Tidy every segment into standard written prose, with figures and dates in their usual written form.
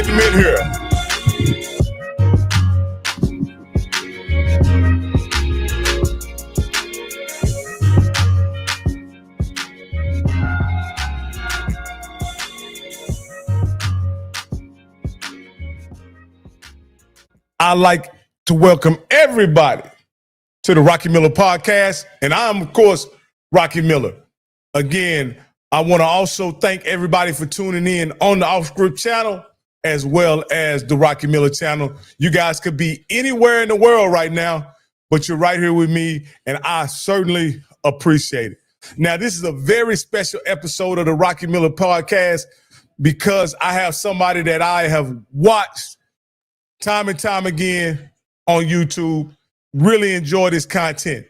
document here. I'd like to welcome everybody to the Rocky Miller podcast. And I'm, of course, Rocky Miller. Again, I want to also thank everybody for tuning in on the Offscript channel as well as the Rocky Miller channel. You guys could be anywhere in the world right now, but you're right here with me, and I certainly appreciate it. Now, this is a very special episode of the Rocky Miller podcast because I have somebody that I have watched time and time again on YouTube, really enjoy this content.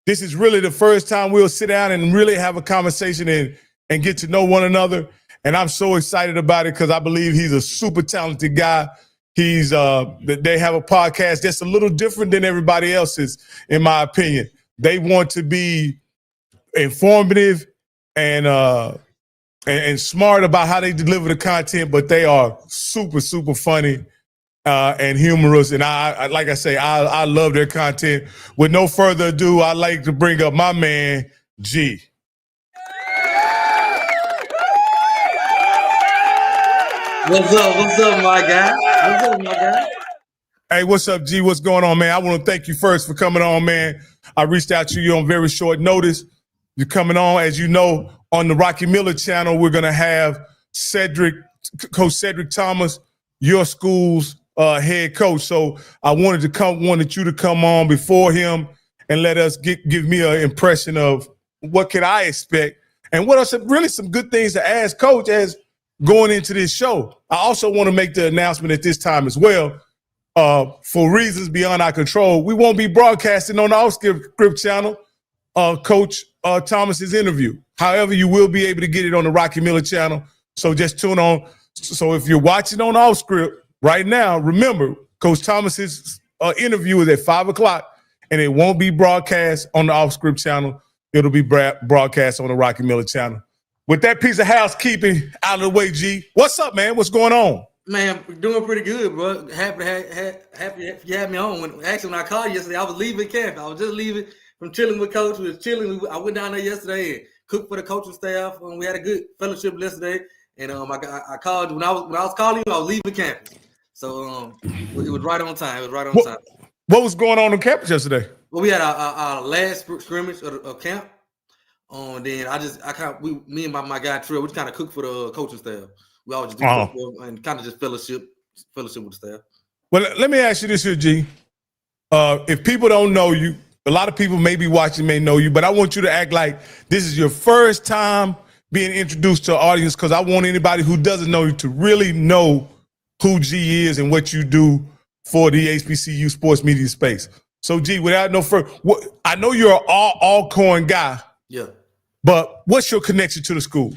This is really the first time we'll sit down and really have a conversation and get to know one another. And I'm so excited about it because I believe he's a super talented guy. They have a podcast that's a little different than everybody else's, in my opinion. They want to be informative and smart about how they deliver the content, but they are super, super funny and humorous. And I like I say, I love their content. With no further ado, I'd like to bring up my man, G. What's up, my guy? Hey, what's up, G? What's going on, man? I want to thank you first for coming on, man. I reached out to you on very short notice. You're coming on, as you know, on the Rocky Miller channel. We're going to have Coach Cedric Thomas, your school's head coach. So I wanted you to come on before him and let us give me an impression of what can I expect and what are some good things to ask Coach as going into this show. I also want to make the announcement at this time as well. For reasons beyond our control, we won't be broadcasting on the Offscript channel Coach Thomas's interview. However, you will be able to get it on the Rocky Miller channel. So just tune on. So if you're watching on Offscript right now, remember, Coach Thomas's interview is at 5 o'clock, and it won't be broadcast on the Offscript channel. It'll be broadcast on the Rocky Miller channel. With that piece of housekeeping out of the way, G, what's up, man? What's going on? Man, doing pretty good, bro. Happy you had me on. When I called you yesterday, I was leaving camp. I was just leaving from chilling with Coach. We was chilling. I went down there yesterday and cooked for the coaching staff. We had a good fellowship yesterday. And I called you. When I was calling you, I was leaving campus. So it was right on time. What was going on campus yesterday? Well, we had our last scrimmage of camp. Then me and my guy Trill, we just kind of cooked for the coaching staff. We always just do and kind of just fellowship with the staff. Well, let me ask you this here, G. If people don't know you, a lot of people may be watching, may know you, but I want you to act like this is your first time being introduced to an audience, because I want anybody who doesn't know you to really know who G is and what you do for the HBCU sports media space. So, G, without no further, I know you're an Alcorn guy. Yeah. But what's your connection to the school?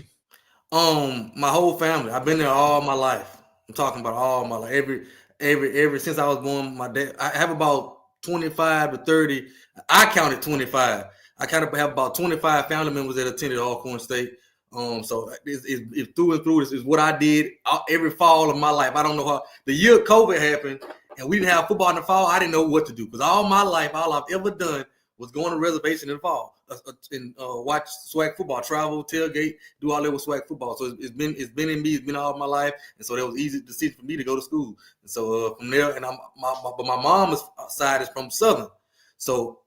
My whole family. I've been there all my life. I'm talking about all my life. Every since I was born, my dad. I have about 25 to 30. I counted 25. I kind of have about 25 family members that attended Alcorn State. So it's through and through. This is what I did every fall of my life. I don't know how. The year COVID happened and we didn't have football in the fall, I didn't know what to do, because all my life, all I've ever done was go on a reservation in the fall and watch SWAC football, travel, tailgate, do all that with SWAC football. So it's been in me. It's been all my life, and so that was easy decision for me to go to school. And so from there, and but my mom's side is from Southern, so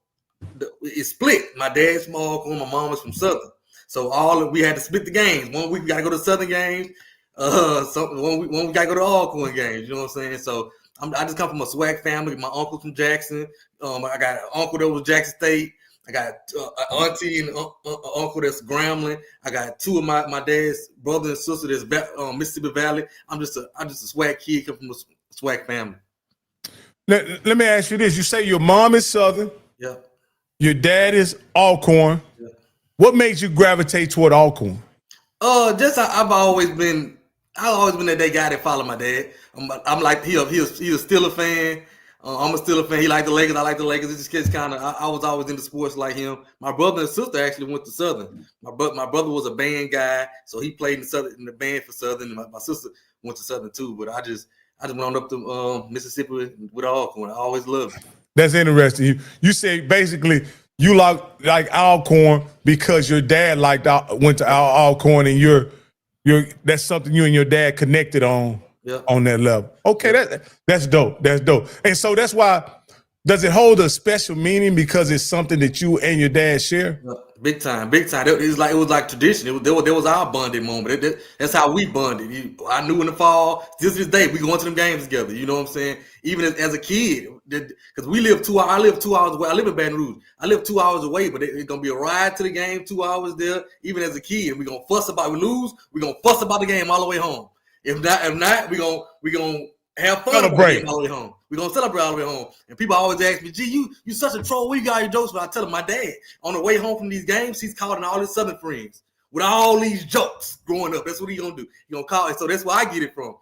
it's split. My dad's from Alcorn, my mom is from Southern. So we had to split the games. 1 week we got to go to Southern games. 1 week we got to go to Alcorn games. You know what I'm saying? So I just come from a SWAC family. My uncle's from Jackson. I got an uncle that was Jackson State. I got an auntie and uncle that's Grambling. I got two of my dad's brother and sister that's Mississippi Valley. I'm just a SWAC kid, come from a SWAC family. Let me ask you this. You say your mom is Southern. Yeah. Your dad is Alcorn. Yeah. What made you gravitate toward Alcorn? I've always been that guy that followed my dad. I'm like he was still a fan. I'm still a fan. He liked the Lakers. I like the Lakers. It's just kind of I was always into sports like him. My brother and sister actually went to Southern. My brother was a band guy, so he played in the band for Southern. My sister went to Southern too. But I just went on up to Mississippi with Alcorn. I always loved it. That's interesting. You say basically you like Alcorn because your dad went to Alcorn, and you're that's something you and your dad connected on on that level. Okay, that's dope. That's dope. And so that's why. Does it hold a special meaning because it's something that you and your dad share? Big time, big time. It was like tradition. There was our bonding moment. That's how we bonded. I knew in the fall, this day, we going to them games together. You know what I'm saying? Even as a kid, because we live 2 hours. I live 2 hours away. I live in Baton Rouge. I live 2 hours away, but it's gonna be a ride to the game. 2 hours there. Even as a kid, we gonna fuss about. We lose. We gonna fuss about the game all the way home. If not, we gonna have fun celebrate all the way home. We're gonna celebrate all the way home. And people always ask me, gee, you such a troll. Where you got your jokes? But I tell them my dad, on the way home from these games, he's calling all his Southern friends with all these jokes growing up. That's what he's gonna do. He's gonna call it. So that's where I get it from.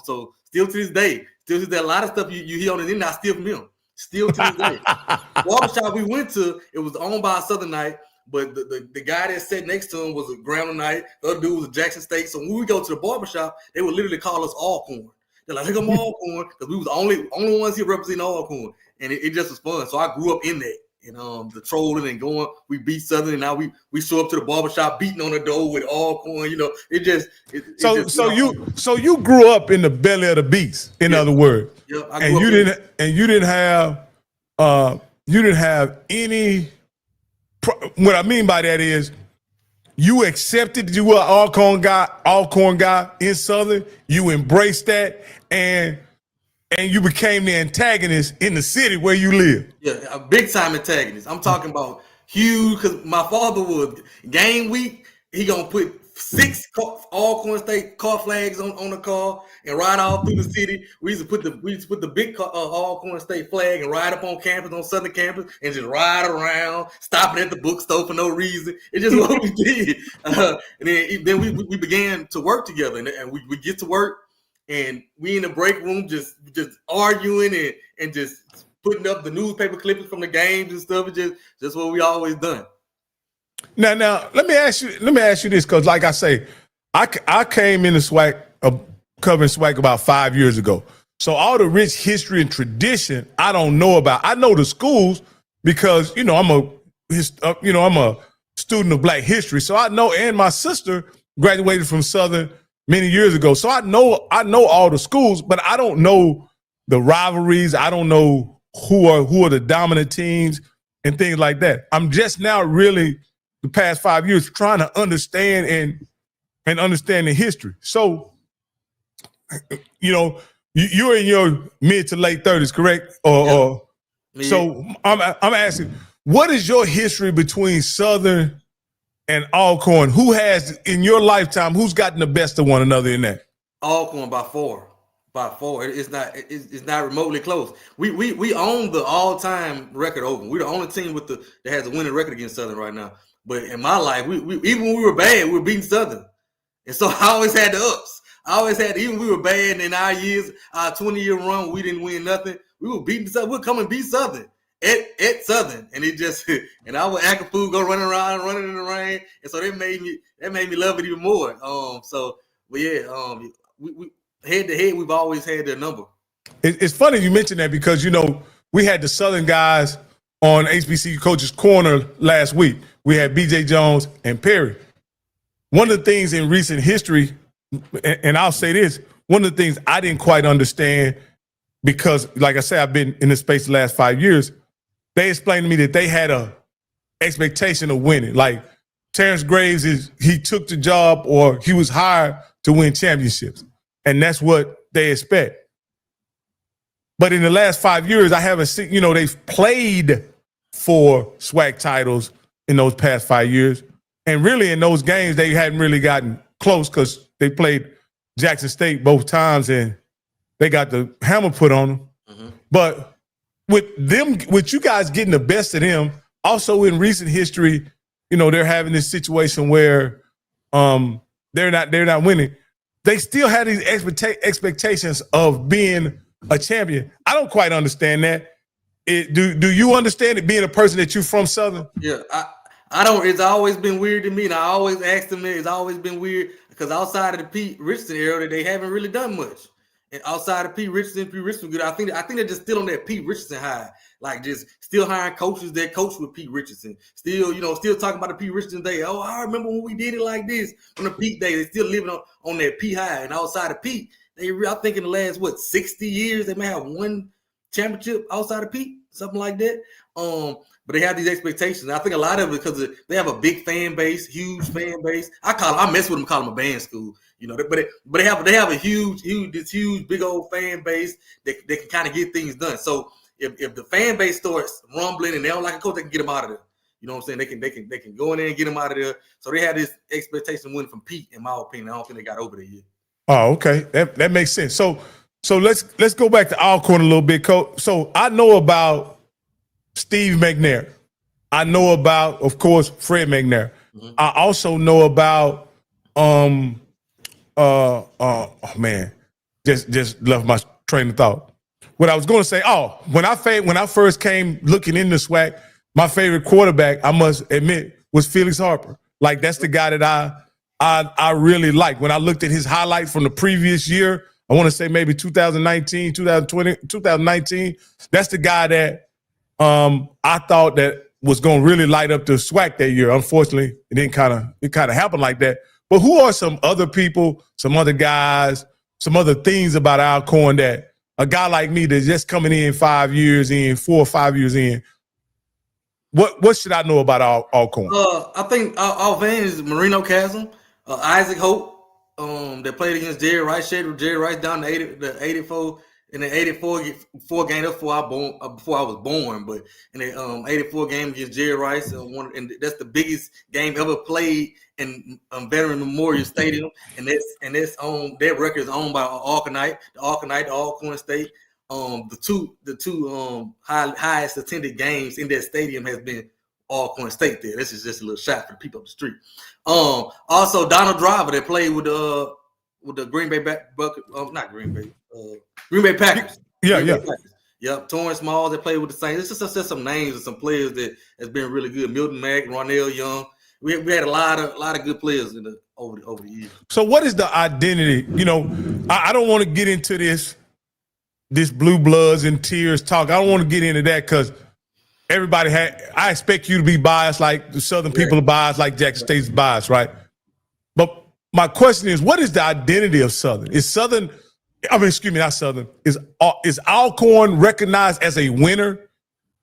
So still to this day, a lot of stuff you hear on the internet, I steal from him. Still to this day. Barbershop we went to, it was owned by a Southernite, but the guy that sat next to him was a Groundernite. The other dude was a Jackson State. So when we go to the barbershop, they would literally call us Alcorn. They're like, look at Alcorn, because we was the only ones here representing Alcorn, and it just was fun. So I grew up in that, and the trolling and going. We beat Southern, and now we show up to the barbershop beating on the door with Alcorn. So you grew up in the belly of the beast. In other words, and you didn't have any. What I mean by that is, you accepted you were an Alcorn guy in Southern. You embraced that, and you became the antagonist in the city where you live. Yeah, a big time antagonist. I'm talking about huge, because my father was game week. He gonna put 6 Alcorn State car flags on the car and ride all through the city. We used to put the big Alcorn State flag and ride up on campus, on Southern campus, and just ride around, stopping at the bookstore for no reason. It's just what we did. And then we began to work together, and we get to work, and we in the break room just arguing and just putting up the newspaper clippings from the games and stuff. It's just what we always done. Now, let me ask you this, because like I say, I came into SWAC, covering SWAC about 5 years ago. So all the rich history and tradition I don't know about. I know the schools because I'm a student of Black history. So I know, and my sister graduated from Southern many years ago. So I know all the schools, but I don't know the rivalries. I don't know who are the dominant teams and things like that. I'm just now really, the past 5 years, trying to understand and understand the history. So, you're in your mid to late 30s, correct? So I'm asking, what is your history between Southern and Alcorn? Who has, in your lifetime, who's gotten the best of one another in that? Alcorn by four. It's not remotely close. We own the all-time record over. We're the only team that has a winning record against Southern right now. But in my life, we even when we were bad, we were beating Southern. And so I always had the ups. Even we were bad, and in our 20-year run, we didn't win nothing. We were beating Southern. We'll come and beat Southern at Southern. And and I would act a fool, go running in the rain. And so that made me love it even more. We head to head, we've always had their number. It's funny you mentioned that because, we had the Southern guys on HBCU Coach's Corner last week. We had BJ Jones and Perry. One of the things in recent history, and I'll say this, one of the things I didn't quite understand, because like I said, I've been in this space the last 5 years, they explained to me that they had a expectation of winning. Like Terrence Graves, he took the job, or he was hired to win championships. And that's what they expect. But in the last 5 years, I haven't seen, they've played for SWAC titles in those past 5 years. And really in those games, they hadn't really gotten close because they played Jackson State both times and they got the hammer put on them. Mm-hmm. But with you guys getting the best of them, also in recent history, they're having this situation where they're not winning. They still had these expectations of being a champion. I don't quite understand that. Do you understand it, being a person that you're from Southern? Yeah, I don't. It's always been weird to me, and I always ask them that. It's always been weird. because outside of the Pete Richardson era, they haven't really done much. And outside of Pete Richardson good. I think they're just still on that Pete Richardson high, like just still hiring coaches that coach with Pete Richardson. Still, still talking about the Pete Richardson day. Oh, I remember when we did it like this on the Pete day. They still living on that Pete high. And outside of Pete, I think in the last 60 years they may have one championship outside of Pete, something like that. But they have these expectations. I think a lot of it because they have a big fan base, huge fan base. I mess with them, call them a band school, but they have a huge big old fan base that can kind of get things done. So if the fan base starts rumbling and they don't like a coach, they can get them out of there. You know what I'm saying? They can go in there and get them out of there. So they have this expectation win from Pete, in my opinion. I don't think they got over there yet. Oh, okay. That makes sense. So let's go back to Alcorn a little bit, Coach. So I know about Steve McNair. I know about, of course, Fred McNair. Mm-hmm. I also know about just left my train of thought. What I was going to say, when I first came looking into SWAC, my favorite quarterback, I must admit, was Felix Harper. Like, that's the guy that I really like. When I looked at his highlights from the previous year, I want to say maybe 2019, 2020, 2019, that's the guy that I thought that was going to really light up the SWAC that year. Unfortunately, it didn't kind of happen like that. But who are some other people, some other guys, some other things about Alcorn that a guy like me that's just coming in 4 or 5 years in, what should I know about Alcorn? I think our fan is Marino Chasm, Isaac Hope, that played against Jerry Rice, Jerry Rice down the 84. In the 84 game, that's before I was born, but in the 84 game against Jerry Rice, and that's the biggest game ever played in Veteran Memorial Stadium, and that record is owned by Alcorn State. The two highest attended games in that stadium has been Alcorn State. There, this is just a little shot for the people up the street. Also Donald Driver that played with the Green Bay Green Bay Packers. Yeah. Yep. Torrance Smalls that played with the Saints. It's just some names of some players that has been really good. Milton Mack, Ronell Young. We had a lot of good players over the years. So what is the identity? I don't want to get into this blue bloods and tears talk. I don't want to get into that because I expect you to be biased like the Southern people are biased, like Jackson State's biased, right? But my question is, what is the identity of Southern? Not Southern. Is Alcorn recognized as a winner?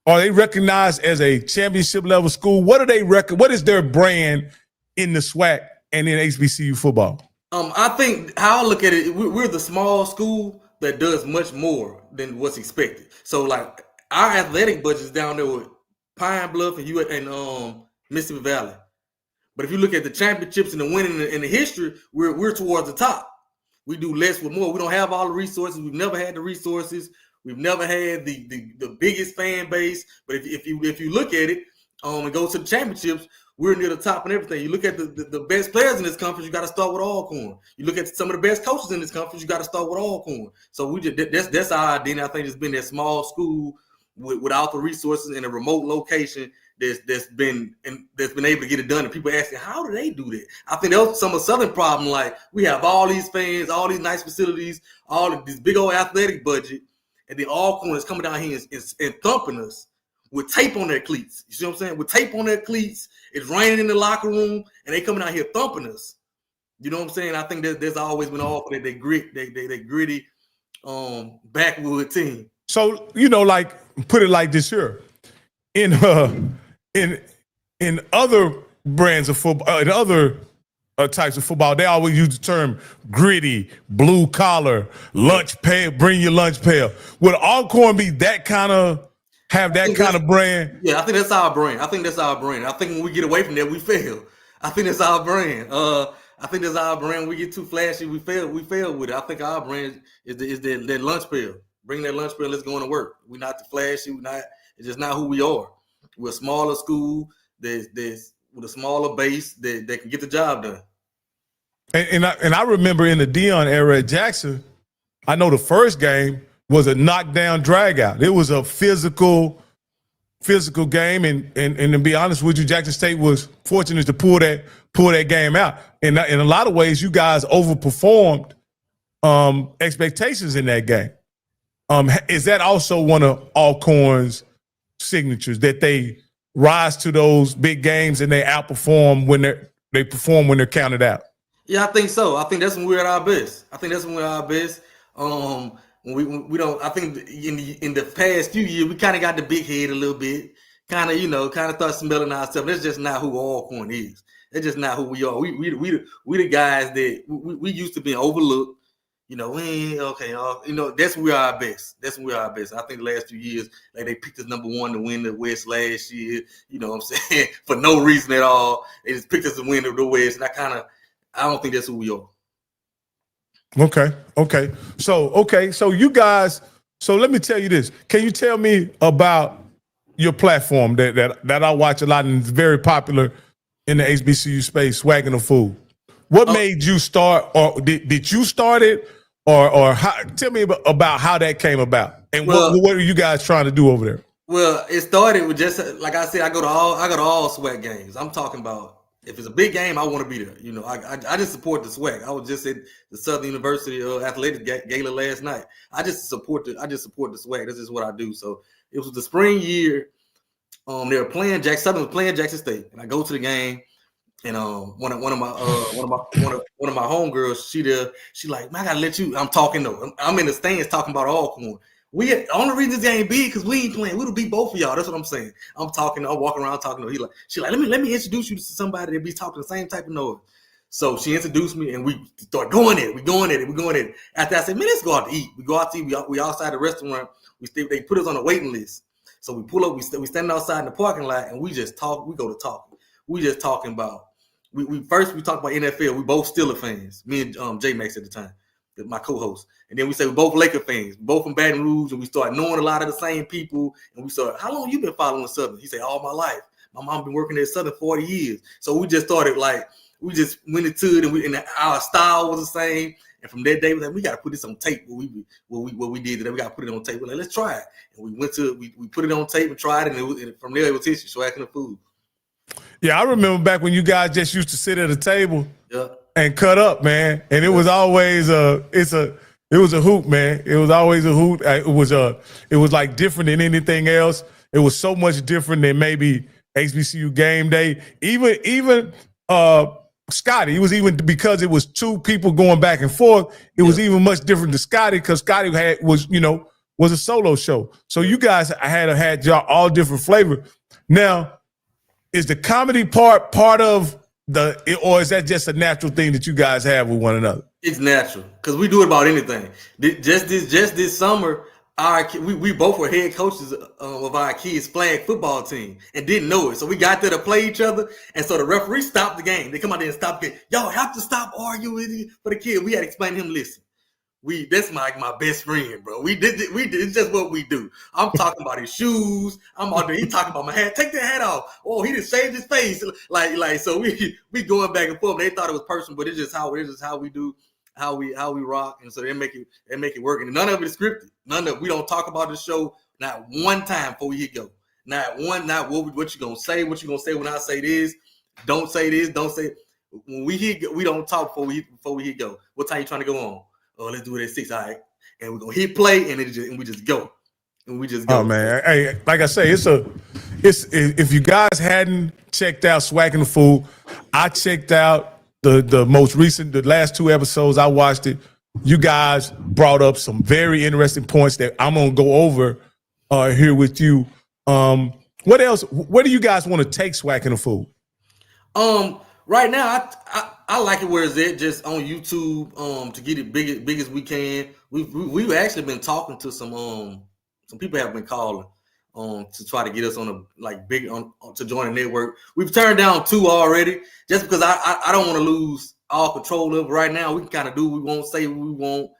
Are they recognized as a championship level school? What is their brand in the SWAC and in HBCU football? I think how I look at it, we're the small school that does much more than what's expected. So like our athletic budget's down there with Pine Bluff and Mississippi Valley. But if you look at the championships and the winning and the history, we're towards the top. We do less with more. We don't have all the resources. We've never had the resources. We've never had the biggest fan base. But if you look at it and go to the championships, we're near the top and everything. You look at the best players in this conference, you got to start with Alcorn. You look at some of the best coaches in this conference, you got to start with Alcorn. So that's our identity. I think it's been that small school without the resources in a remote location that's been able to get it done. And people asking, how do they do that? I think that was some of Southern problem. Like, we have all these fans, all these nice facilities, all of this big old athletic budget, and then Alcorn is coming down here and thumping us with tape on their cleats. You see what I'm saying? With tape on their cleats, it's raining in the locker room, and they coming out here thumping us. You know what I'm saying? I think there's always been Alcorn they gritty, backwood team. So, like, put it like this here. In other brands of football, in other types of football, they always use the term gritty, blue collar, lunch pail, bring your lunch pail. Would Alcorn be that kind of, have that kind of brand? Yeah, I think that's our brand. I think when we get away from that, we fail. I think that's our brand. We get too flashy, we fail with it. I think our brand is that lunch pail. Bring that lunch pail, let's go into work. We're not too flashy, it's just not who we are. We're a smaller school that's with a smaller base that can get the job done. And I remember in the Dion era at Jackson, I know the first game was a knockdown drag out. It was a physical, physical game, and to be honest with you, Jackson State was fortunate to pull that game out. And in a lot of ways, you guys overperformed expectations in that game. Is that also one of Alcorn's signatures, that they rise to those big games and they outperform when they perform when they're counted out? Yeah, I think so. I think that's when we're at our best. When we don't. I think in the past few years we kind of got the big head a little bit. Kind of start smelling ourselves. That's just not who Alcorn is. That's just not who we are. We the guys that we used to being overlooked. That's when we are our best. I think the last 2 years, like, they picked us number 1 to win the West last year. You know what I'm saying? For no reason at all. They just picked us to win the West. And I don't think that's who we are. Okay. So you guys, so let me tell you this. Can you tell me about your platform that I watch a lot and is very popular in the HBCU space, SWAC'n A Fool? What made you start, or did you start it? Or tell me about how that came about, and what are you guys trying to do over there? Well, it started with, just like I said, I go to all SWAC games. I'm talking about, if it's a big game, I want to be there. I just support the SWAC. I was just at the Southern University Athletic Gala last night. I just support the SWAC. This is what I do. So it was the spring year. They were playing Southern was playing Jackson State, and I go to the game. And one of my homegirls, she like, man, I gotta let you. I'm talking though. I'm in the stands talking about Alcorn. The only reason this game big because we ain't playing. We'll beat both of y'all. That's what I'm saying. I'm walking around talking to her. She like, let me introduce you to somebody that be talking the same type of noise. So she introduced me, and we start going at it. We're going at it. After I said, man, let's go out to eat. We go out to eat. We outside the restaurant. They put us on a waiting list. So we pull up. We standing outside in the parking lot, and we just talk. We go to talking. We just talking about. We talked about NFL. We both Steelers fans. Me and J Max at the time, my co-host. And then we say we're both Laker fans, both from Baton Rouge, and we start knowing a lot of the same people. And we start, how long you been following Southern? He said, all my life. My mom been working at Southern 40 years. So we just started, like, we just went into it, and our style was the same. And from that day, we got to put this on tape. What we did today, we got to put it on tape. We're like, let's try it. And we put it on tape and tried it, and from there it was history. SWAC'n A Fool. Yeah, I remember back when you guys just used to sit at a table and cut up, man. And it was always it was a hoot, man. It was always a hoot. It was like different than anything else. It was so much different than maybe HBCU game day. Even Scotty, it was, even because it was two people going back and forth, it was even much different to Scotty, because Scotty was a solo show. So you guys had y'all all different flavor. Now, is the comedy part of or is that just a natural thing that you guys have with one another? It's natural, because we do it about anything. Just this summer, we both were head coaches of our kids' flag football team and didn't know it. So we got there to play each other, and so the referee stopped the game. They come out there and stop the game. Y'all have to stop arguing for the kid. We had to explain to him, listen, that's my best friend, bro. It's just what we do. I'm talking about his shoes. I'm out there. He talking about my hat. Take that hat off. Oh, he just shaved his face. Like so we going back and forth. They thought it was personal, but it's just how we do, how we rock, and so they make it work. And none of it is scripted. We don't talk about the show not one time before we hit go. Not what you gonna say. What you gonna say when I say this? Don't say this. Don't say. When we hit go, we don't talk before we hit go. What time you trying to go on? Oh, let's do it at 6, all right. And we're gonna hit play, and we just go. Oh man, hey, like I say, it's if you guys hadn't checked out SWAC'n A Fool, I checked out the most recent, the last 2 episodes. I watched it. You guys brought up some very interesting points that I'm gonna go over here with you. What else? Where do you guys want to take SWAC'n A Fool? Right now, I like it where it's at, just on YouTube, to get it big as we can. We've actually been talking to some people have been calling to try to get us on to join a network. We've turned down 2 already, just because I don't want to lose all control of it right now. We can kind of do what we won't, say what we won't,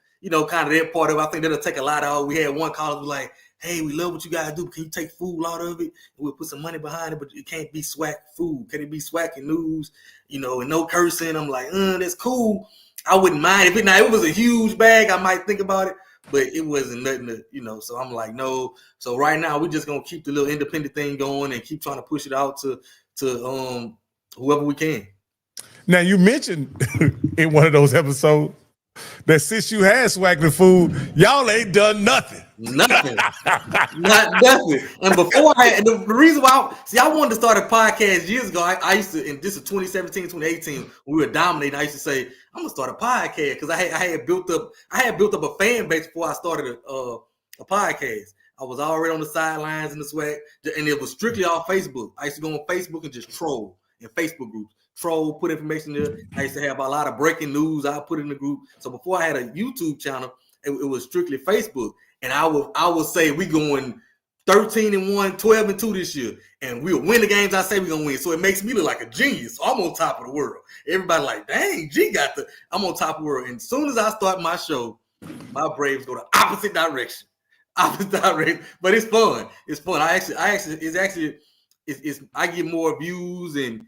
kind of that part of it. I think that'll take a lot out. We had one caller who was like, hey, we love what you guys do. Can you take food out of it? And we'll put some money behind it, but it can't be SWAC food. Can it be SWAC and news? And no cursing. I'm like, that's cool. I wouldn't mind. If it was a huge bag, I might think about it. but it wasn't nothing to, so I'm like, no. So right now we're just gonna keep the little independent thing going and keep trying to push it out to whoever we can. Now you mentioned in one of those episodes that since you had SWAC'n A Fool, y'all ain't done nothing. Nothing. Not nothing. And before the reason why I wanted to start a podcast years ago, I used to, and this is 2017, 2018, when we were dominating, I used to say, I'm gonna start a podcast because I had built up a fan base before I started a podcast. I was already on the sidelines in the SWAC, and it was strictly on Facebook. I used to go on Facebook and just troll in Facebook groups. Troll, put information there. I used to have a lot of breaking news. I put it in the group. So before I had a YouTube channel, it was strictly Facebook. And I would say we going 13-1, 12-2 this year, and we'll win the games I say we're gonna win. So it makes me look like a genius. So I'm on top of the world. Everybody like, dang, G I'm on top of the world. And as soon as I start my show, my Braves go the opposite direction. But it's fun. It's fun. I get more views and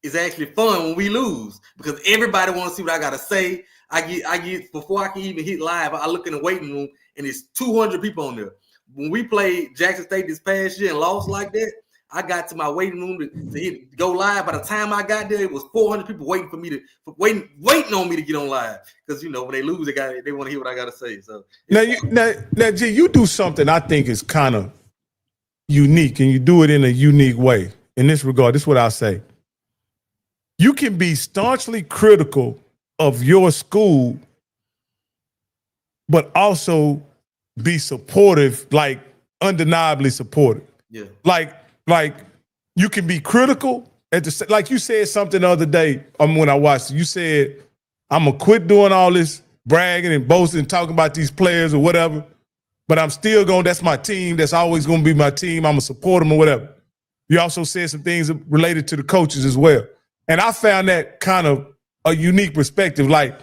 it's actually fun when we lose because everybody wants to see what I gotta say. I get before I can even hit live, I look in the waiting room and it's 200 people on there. When we played Jackson State this past year and lost like that, I got to my waiting room to go live. By the time I got there, it was 400 people waiting for me waiting on me to get on live because when they lose, they want to hear what I gotta say. So now, G, you do something I think is kind of unique, and you do it in a unique way. In this regard, this is what I'll say. You can be staunchly critical of your school, but also be supportive, like undeniably supportive. Yeah. Like you can be critical like you said something the other day when I watched it. You said, I'm gonna quit doing all this bragging and boasting and talking about these players or whatever, but I'm still that's my team. That's always gonna be my team. I'm gonna support them or whatever. You also said some things related to the coaches as well. And I found that kind of a unique perspective. Like,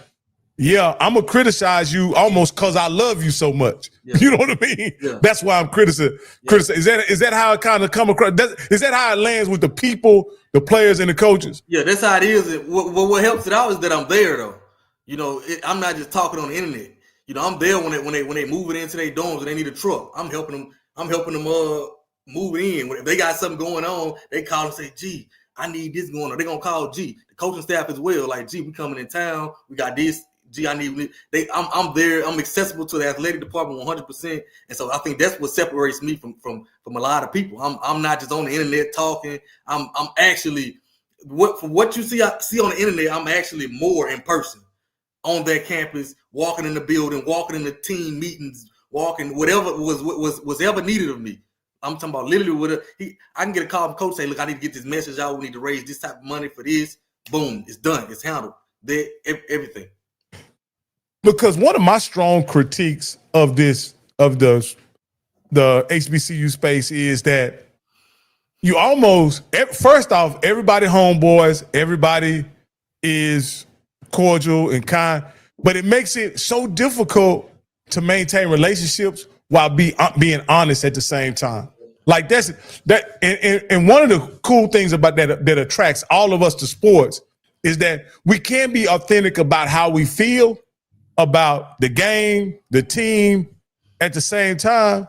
yeah, I'm going to criticize you almost because I love you so much. Yeah. You know what I mean? Yeah. That's why I'm criticizing. Yeah. Is that how it kind of come across? Is that how it lands with the people, the players, and the coaches? Yeah, that's how it is. What helps it out is that I'm there, though. I'm not just talking on the internet. I'm there when they move it into their dorms and they need a truck. I'm helping them move it in. If they got something going on, they call and say, G, I need this going on. They're going to call G, the coaching staff as well. Like, G, we coming in town. We got this. G, I need. I'm there. I'm accessible to the athletic department 100%. And so I think that's what separates me from a lot of people. I'm not just on the internet talking. I'm actually what you see on the internet. I'm actually more in person on that campus, walking in the building, walking in the team meetings, walking whatever was ever needed of me. I'm talking about literally I can get a call from coach say, look, I need to get this message out. We need to raise this type of money for this. Boom, it's done. It's handled. Everything. Because one of my strong critiques of the HBCU space is that you almost, first off, everybody homeboys, everybody is cordial and kind, but it makes it so difficult to maintain relationships while being honest at the same time. Like and one of the cool things about that attracts all of us to sports is that we can be authentic about how we feel about the game, the team. At the same time,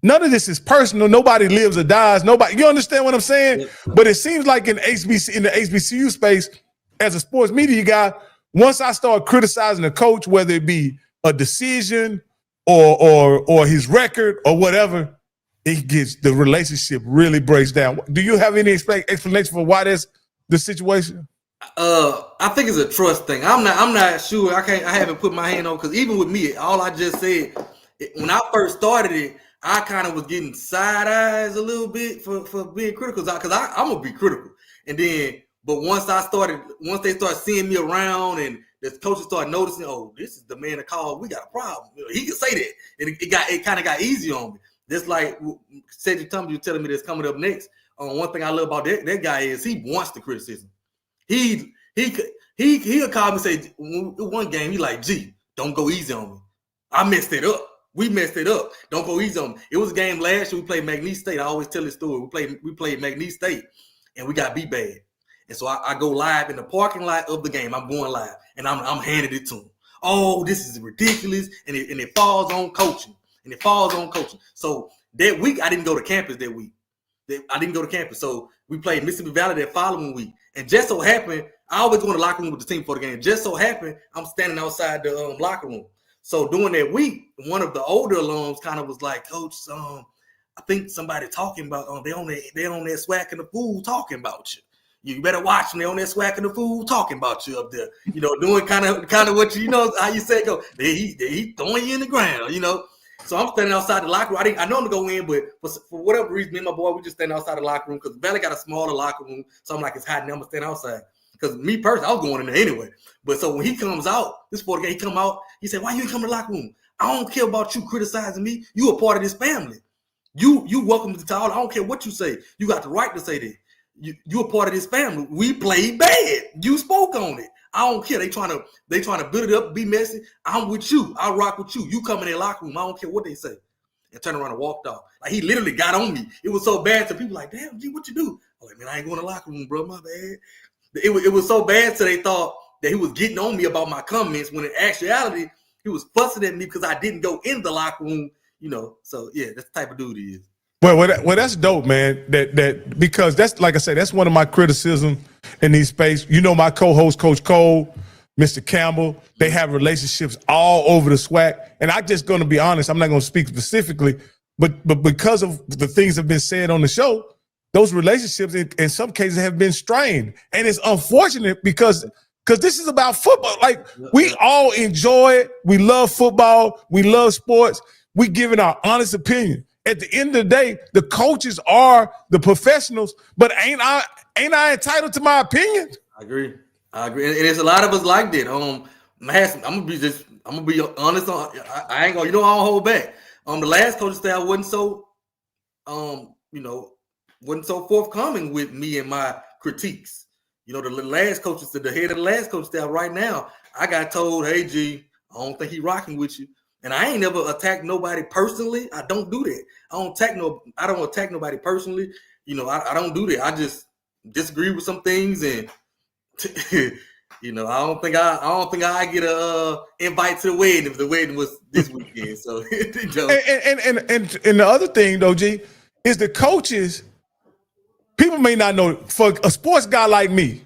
none of this is personal. Nobody lives or dies. You understand what I'm saying? But it seems like in the HBCU space, as a sports media guy, once I start criticizing the coach, whether it be a decision or his record or whatever, the relationship really breaks down. Do you have any explanation for why that's the situation? I think it's a trust thing. I'm not sure. I haven't put my hand on, because even with me, all I just said, when I first started it, I kind of was getting side eyes a little bit for being critical, because I'm gonna be critical. And then, but once they start seeing me around and the coaches start noticing, oh, this is the man that called, we got a problem. He can say that, and it kind of got easy on me. Just like Cedric Thomas, you're telling me that's coming up next. One thing I love about that guy is he wants the criticism. He'll call me and say, one game, he like, G, don't go easy on me. I messed it up. We messed it up. Don't go easy on me. It was a game last year. We played McNeese State. I always tell this story. We played McNeese State, and we got beat bad. And so I go live in the parking lot of the game. I'm going live, and I'm handing it to him. oh, this is ridiculous, and it falls on coaching, So that week, I didn't go to campus that week. So we played Mississippi Valley that following week, and just so happened, I always go in the locker room with the team for the game. Just so happened, I'm standing outside the locker room. So during that week, one of the older alums kind of was like, Coach, I think somebody talking about they on that SWAC'n A Fool talking about you. You better watch them. They on that SWAC'n A Fool talking about you up there. Doing kind of what how you say go. He throwing you in the ground. So I'm standing outside the locker room. I know I'm gonna go in, but for whatever reason, me and my boy, we just standing outside the locker room because Valley got a smaller locker room. So I'm like, it's hot now. I'm gonna stand outside. Because me personally, I was going in there anyway. But so when he comes out, this boy, he come out, he said, why you ain't come to the locker room? I don't care about you criticizing me. You a part of this family. You welcome to the title. I don't care what you say. You got the right to say that. You a part of this family. We played bad. You spoke on it. I don't care. They trying to build it up, be messy. I'm with you. I'll rock with you. You come in their locker room. I don't care what they say. And turned around and walked off. Like he literally got on me. It was so bad to people like, damn, G, what you do? I'm like, man, I ain't going to the locker room, bro. My bad. It was so bad so they thought that he was getting on me about my comments when in actuality he was fussing at me because I didn't go in the locker room, So yeah, that's the type of dude he is. Well, that's dope, man. That because that's like I said, that's one of my criticisms in these space. My co-host, Coach Cole, Mr. Campbell, they have relationships all over the SWAC. And I'm just going to be honest, I'm not going to speak specifically, but because of the things that have been said on the show, those relationships in some cases have been strained. And it's unfortunate because this is about football. Like, we all enjoy it. We love football. We love sports. We giving our honest opinion. At the end of the day, the coaches are the professionals, but ain't I entitled to my opinion? I agree. And there's a lot of us like that. I'm gonna be honest. I ain't gonna, I don't hold back. The last coaching staff wasn't so, wasn't so forthcoming with me and my critiques. The last coaches, the head of the last coach staff right now, I got told, hey, G, I don't think he rocking with you. And I ain't never attacked nobody personally. I don't do that. I don't attack nobody personally. I don't do that. I just disagree with some things, and I don't think I get a invite to the wedding if the wedding was this weekend. So and the other thing though, G, is the coaches. People may not know. For a sports guy like me,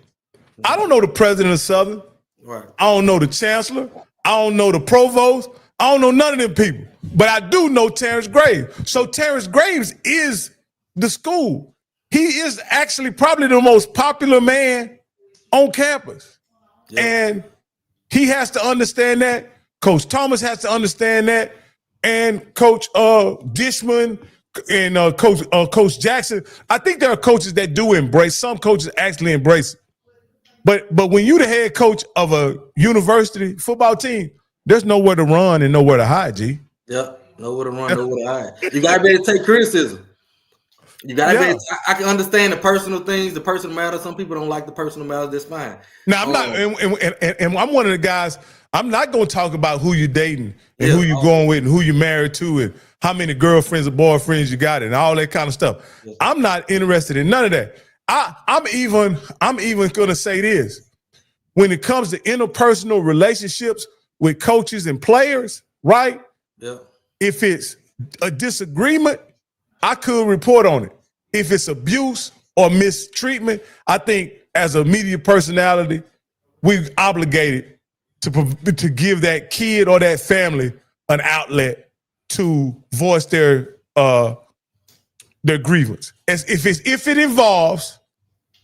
I don't know the president of Southern. Right. I don't know the chancellor. I don't know the provost. I don't know none of them people. But I do know Terrence Graves. So Terrence Graves is the school. He is actually probably the most popular man on campus. Yeah. And he has to understand that. Coach Thomas has to understand that. And Coach Dishman and Coach Jackson. I think there are coaches that do embrace. Some coaches actually embrace it. But when you're the head coach of a university football team, there's nowhere to run and nowhere to hide, G. Yep, nowhere to run, nowhere to hide. You got to be able to take criticism. You got to be able to, I can understand the personal things, the personal matter. Some people don't like the personal matter. That's fine. Now, I'm not, and I'm one of the guys, I'm not going to talk about who you're dating and who you're going with and who you're married to and how many girlfriends or boyfriends you got and all that kind of stuff. Yes. I'm not interested in none of that. I'm even going to say this. When it comes to interpersonal relationships with coaches and players, right? Yeah. If it's a disagreement, I could report on it. If it's abuse or mistreatment, I think as a media personality, we're obligated to give that kid or that family an outlet to voice their grievance. As if it involves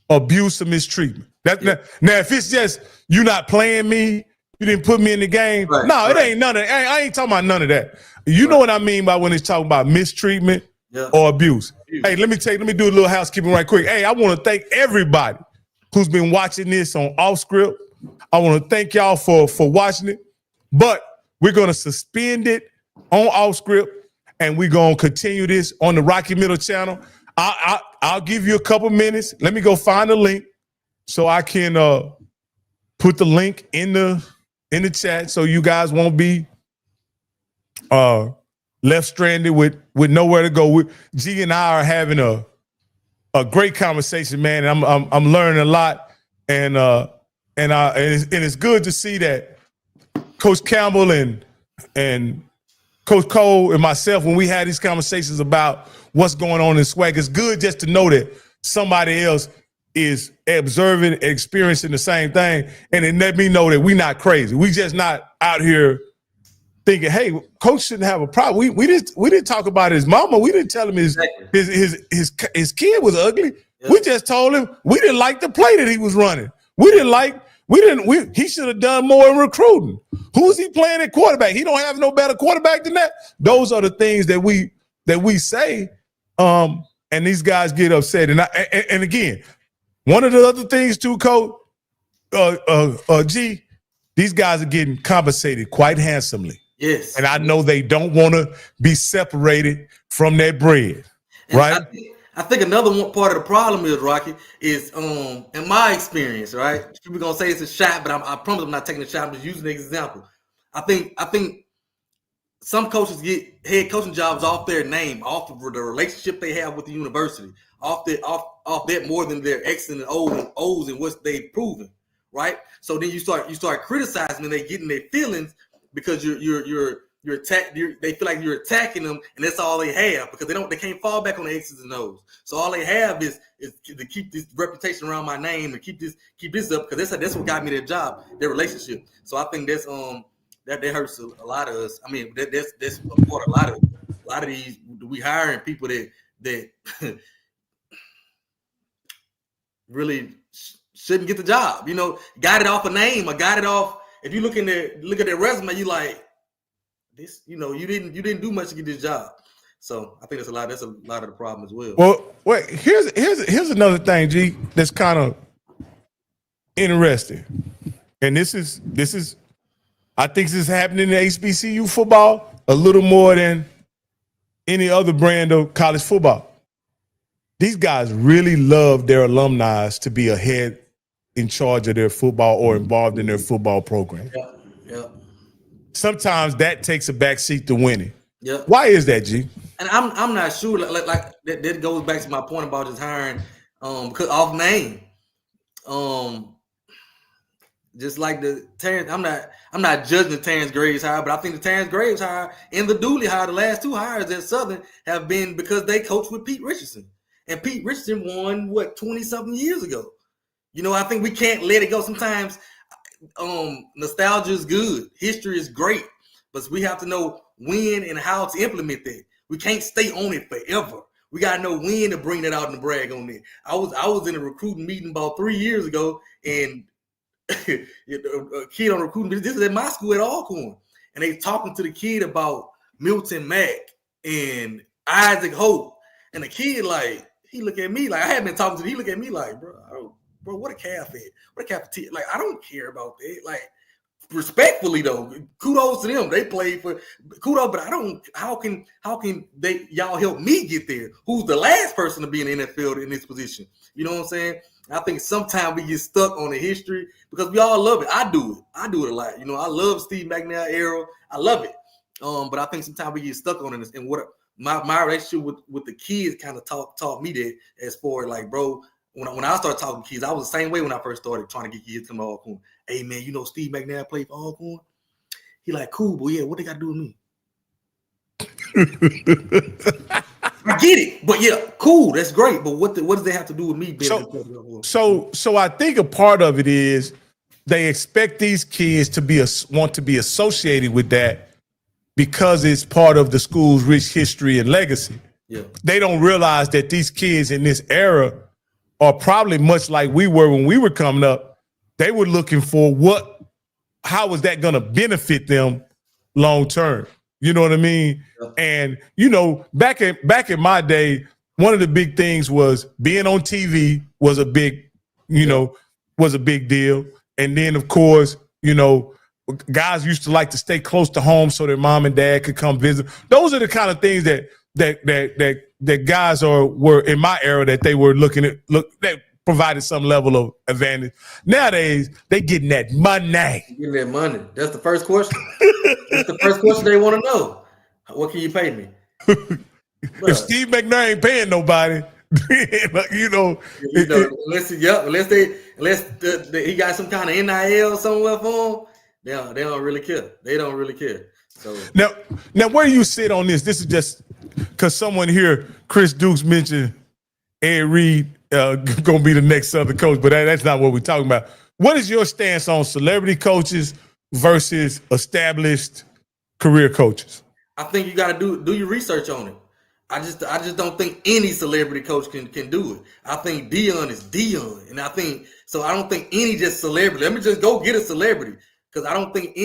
abuse or mistreatment. Now, if it's just you not playing me, you didn't put me in the game. Right, no, it ain't none of that. I ain't talking about none of that. You know what I mean by when it's talking about mistreatment or abuse. Hey, let me do a little housekeeping right quick. Hey, I want to thank everybody who's been watching this on Off Script. I want to thank y'all for watching it. But we're going to suspend it on Off Script, and we're going to continue this on the Rocky Middle channel. I'll give you a couple minutes. Let me go find a link so I can put the link in the chat so you guys won't be left stranded with nowhere to go. G and I are having a great conversation, man. And I'm learning a lot, and it's good to see that Coach Campbell and Coach Cole and myself, when we had these conversations about what's going on in SWAC, it's good just to know that somebody else is observing and experiencing the same thing, and it let me know that we're not crazy. We just not out here thinking, hey, coach shouldn't have a problem. We didn't talk about his mama. We didn't tell him his kid was ugly. Yep. We just told him we didn't like the play that he was running. He should have done more in recruiting. Who's he playing at quarterback? He don't have no better quarterback than that. Those are the things that we say, and these guys get upset. And again, one of the other things too, Coach, G, these guys are getting compensated quite handsomely. Yes. And I know they don't want to be separated from their bread, right? I think another one part of the problem is, Rocky, is in my experience, right? People gonna say it's a shot, but I promise I'm not taking a shot. I'm just using an example. I think some coaches get head coaching jobs off their name, off of the relationship they have with the university, off that more than their X's and O's and what they've proven, right? So then you start criticizing and they get in their feelings because they feel like you're attacking them, and that's all they have because they can't fall back on the X's and O's. So all they have is to keep this reputation around my name and keep this up because that's what got me their job, their relationship. So I think that's that hurts a lot of us. I mean, that's what a lot of these we hiring people that really shouldn't get the job. You know, got it off a name or got it off. If you look at their resume, you like this. You know, you didn't do much to get this job. So I think that's a lot of the problem as well. Well, wait, here's another thing, G, that's kind of interesting, and this is I think this is happening in HBCU football a little more than any other brand of college football. These guys really love their alumni to be ahead in charge of their football or involved in their football program. Yeah. Sometimes that takes a backseat to winning. Yeah. Why is that, G? And I'm not sure. Like that goes back to my point about just hiring because off name. Just like the Terrence, I'm not judging the Terrence Graves hire, but I think the Terrence Graves hire and the Dooley hire, the last two hires at Southern, have been because they coached with Pete Richardson. And Pete Richardson won 20-something years ago. You know, I think we can't let it go. Sometimes nostalgia is good, history is great, but we have to know when and how to implement that. We can't stay on it forever. We gotta know when to bring that out and brag on it. I was in a recruiting meeting about 3 years ago, and a kid on recruiting. This is at my school at Alcorn, and they talking to the kid about Milton Mack and Isaac Hope, and the kid he look at me like I hadn't been talking to him. He look at me like, bro, what a cafe, what a cafeteria. Like I don't care about that. Like respectfully though, kudos to them. They played for kudos, but I don't. How can y'all help me get there? Who's the last person to be in the NFL in this position? You know what I'm saying? I think sometimes we get stuck on the history because we all love it. I do it a lot. You know, I love Steve McNair era. I love it. But I think sometimes we get stuck on it. And what my relationship with the kids kind of taught me that as far as like, bro, when I started talking to kids, I was the same way when I first started trying to get kids to come to Alcorn. Hey man, you know Steve McNair played for Alcorn? He like, cool, but yeah, what they got to do with me? I get it, but yeah, cool, that's great. But what does they have to do with me? So I think a part of it is they expect these kids to want to be associated with that because it's part of the school's rich history and legacy. Yeah, they don't realize that these kids in this era are probably much like we were when we were coming up. They were looking for how was that going to benefit them long term? You know what I mean? Yeah. And, you know, back in my day, one of the big things was being on TV was a big deal. And then, of course, you know, guys used to like to stay close to home so their mom and dad could come visit. Those are the kind of things that guys were in my era that they were that provided some level of advantage. Nowadays, they getting that money. Getting that money. That's the first question. That's the first question they want to know. What can you pay me? If Steve McNair ain't paying nobody, unless he got some kind of NIL somewhere for him, They don't really care. They don't really care. So now where do you sit on this? This is just because someone here, Chris Dukes, mentioned Ed Reed gonna be the next Southern coach, but that's not what we're talking about. What is your stance on celebrity coaches versus established career coaches? I think you got to do your research on it. I just don't think any celebrity coach can do it. I think Dion is Dion, and I don't think any just celebrity. Let me just go get a celebrity, because I don't think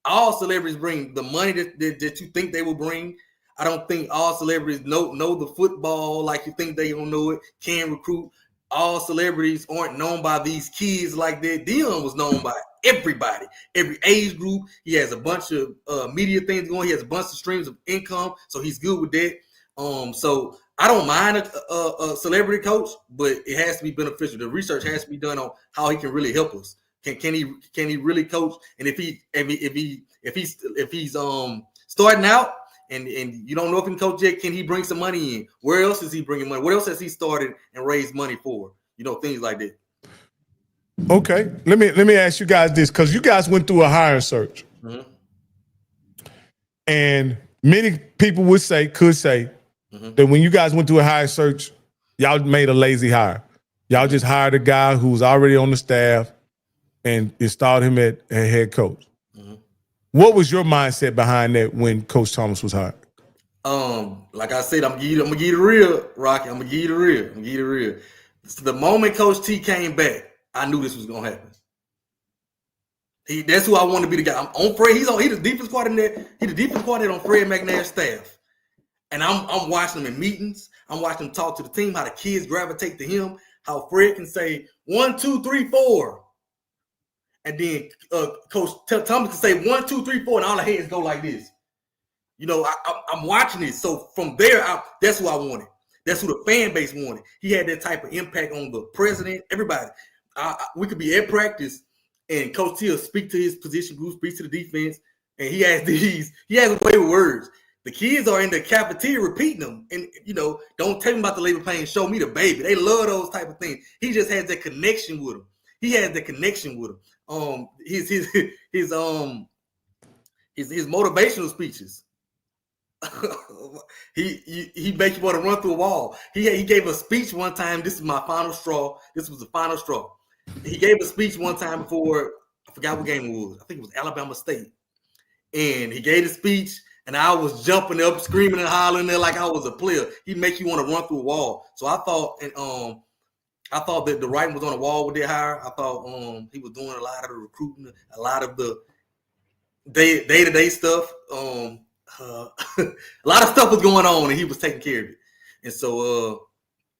all celebrities bring the money that you think they will bring. I don't think all celebrities know the football like you think they don't know it, can recruit. All celebrities aren't known by these kids like that. Dion was known by everybody, every age group. He has a bunch of media things going. He has a bunch of streams of income, so he's good with that. So I don't mind a celebrity coach, but it has to be beneficial. The research has to be done on how he can really help us. Can he really coach? And if he's starting out and you don't know if he can coach yet, can he bring some money in? Where else is he bringing money? What else has he started and raised money for? Things like that. Okay, let me ask you guys this, because you guys went through a hiring search, and many people could say that when you guys went through a hiring search, y'all made a lazy hire. Y'all just hired a guy who was already on the staff and installed him at head coach. What was your mindset behind that when Coach Thomas was hired? Like I said, I'm gonna give you the real, Rocky. I'm gonna give you the real. So the moment Coach T came back, I knew this was gonna happen. That's who I want to be the guy. I'm on Fred. He's the defense coordinator. He's the defense coordinator on Fred McNair's staff. And I'm watching him in meetings. I'm watching him talk to the team, how the kids gravitate to him, how Fred can say 1, 2, 3, 4. And then Coach Thomas can say 1, 2, 3, 4, and all the heads go like this. I'm watching it. So from there, that's who I wanted. That's who the fan base wanted. He had that type of impact on the president, everybody. We could be at practice, and Coach T will speak to his position group, speak to the defense, and he has a way with words. The kids are in the cafeteria repeating them, and don't tell me about the labor pain. Show me the baby. They love those type of things. He just has that connection with them. He has the connection with them. His motivational speeches. he makes you want to run through a wall. He gave a speech one time. This is my final straw. This was the final straw. He gave a speech one time before, I forgot what game it was. I think it was Alabama State. And he gave a speech, and I was jumping up, screaming and hollering there like I was a player. He makes you want to run through a wall. So I thought that the writing was on the wall with that hire. I thought he was doing a lot of the recruiting, a lot of the day-to-day stuff. A lot of stuff was going on, and he was taking care of it. And so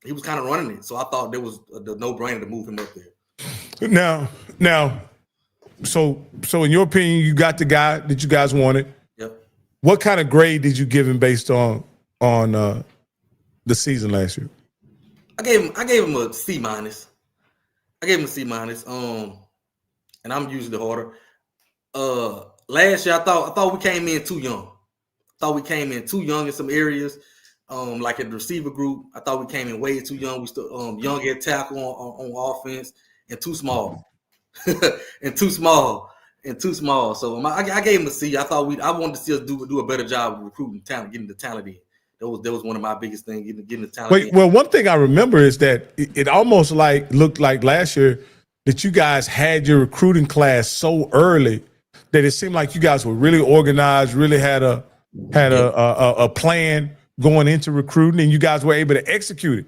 he was kind of running it. So I thought there was a no-brainer to move him up there. Now, so in your opinion, you got the guy that you guys wanted. Yep. What kind of grade did you give him based on the season last year? I gave him a C minus. I gave him a C minus. And I'm usually harder. Last year I thought we came in too young. I thought we came in too young in some areas. Like in the receiver group, I thought we came in way too young. We still young at tackle on offense, and too small. and too small. So I gave him a C. I wanted to see us do a better job of recruiting talent, getting the talent in. That was one of my biggest things, getting the talent in. Well, one thing I remember is that it almost looked like last year that you guys had your recruiting class so early that it seemed like you guys were really organized, really had a plan going into recruiting, and you guys were able to execute it.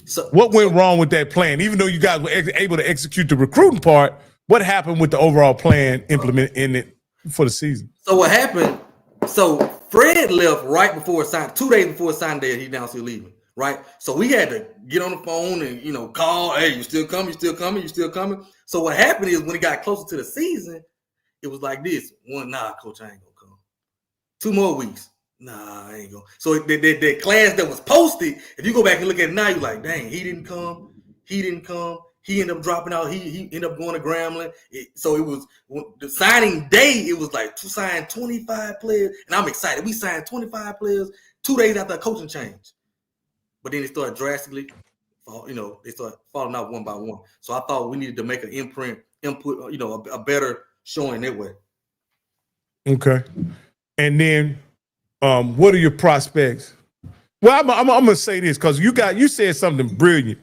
So what went wrong with that plan? Even though you guys were able to execute the recruiting part, what happened with the overall plan implemented in it for the season? So what happened? So Fred left right before signing, 2 days before signing day. He announced he's leaving. Right. So we had to get on the phone and call. Hey, you still coming? You still coming? You still coming? So what happened is when it got closer to the season, it was like this. One, nah, coach, I ain't gonna come. 2 more weeks. Nah, I ain't going. So the class that was posted, if you go back and look at it now, you're like, dang, he didn't come. He ended up dropping out. He ended up going to Grambling. So it was the signing day. It was like to sign 25 players, and I'm excited. We signed 25 players 2 days after a coaching change. But then it started drastically, they started falling out one by one. So I thought we needed to make an input, a better showing that way. Okay. And then what are your prospects? Well, I'm gonna say this because you said something brilliant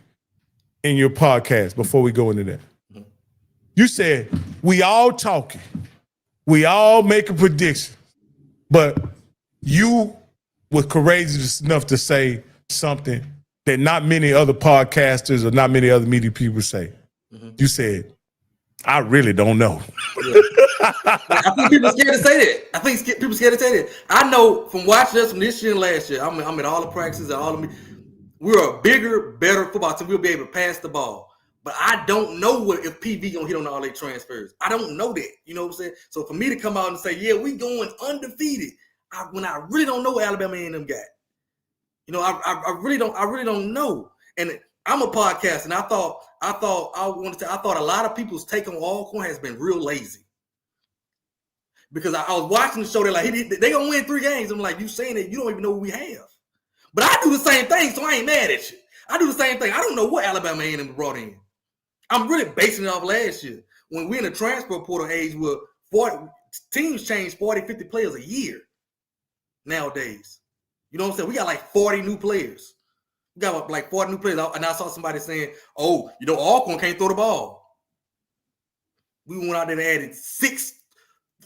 in your podcast before we go into that. Mm-hmm. You said we all talking, we all make a prediction, but you was courageous enough to say something that not many other podcasters or not many other media people say. Mm-hmm. You said, I really don't know. Yeah. I think people scared to say that. I think people scared to say that. I know from watching us from this year and last year, I'm at all the practices and all of me. We're a bigger, better football team. We'll be able to pass the ball. But I don't know if PV gonna hit on all their transfers. I don't know that. You know what I'm saying? So for me to come out and say, yeah, we going undefeated, when I really don't know what Alabama A&M got. You know, I really don't know. And I'm a podcast, and I thought a lot of people's take on Alcorn has been real lazy. Because I was watching the show, they're like, they gonna win 3 games. I'm like, you saying that you don't even know what we have. But I do the same thing, so I ain't mad at you. I do the same thing. I don't know what Alabama A&M brought in. I'm really basing it off last year. When we're in the transfer portal age where teams change 40, 50 players a year nowadays. You know what I'm saying? We got like 40 new players. We got like 40 new players. And I saw somebody saying, oh, you know, Alcorn can't throw the ball. We went out there and added 6'3",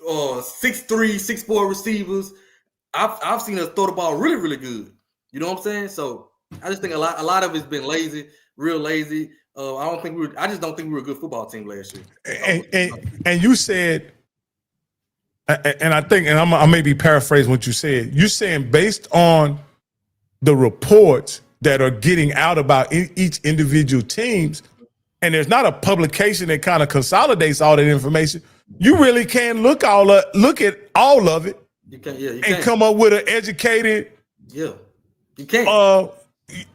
6'4" receivers. I've seen us throw the ball really, really good. You know what I'm saying? So I just think a lot of it's been lazy, real lazy. I just don't think we were a good football team last year. And you said, and I think, and I may be paraphrasing what you said. You're saying based on the reports that are getting out about each individual teams, and there's not a publication that kind of consolidates all that information. You really can look at all of it. You can, and come up with an educated. Yeah, you can.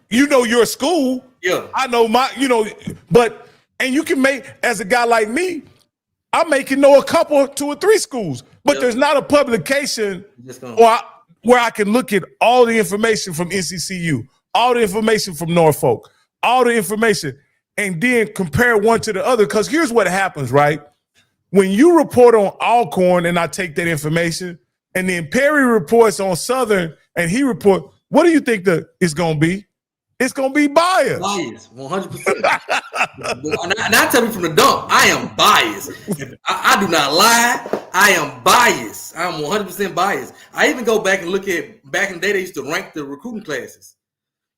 You know your school. Yeah, I know and you can make, as a guy like me, I may can know a couple, 2 or 3 schools, but there's not a publication where I can look at all the information from NCCU, all the information from Norfolk, all the information, and then compare one to the other. Because here's what happens, right? When you report on Alcorn and I take that information, and then Perry reports on Southern and he report, what do you think that it's going to be? It's going to be biased. Biased, 100%. And I tell you from the dump, I am biased. I do not lie. I am biased. I'm 100% biased. I even go back and look at, back in the day, they used to rank the recruiting classes.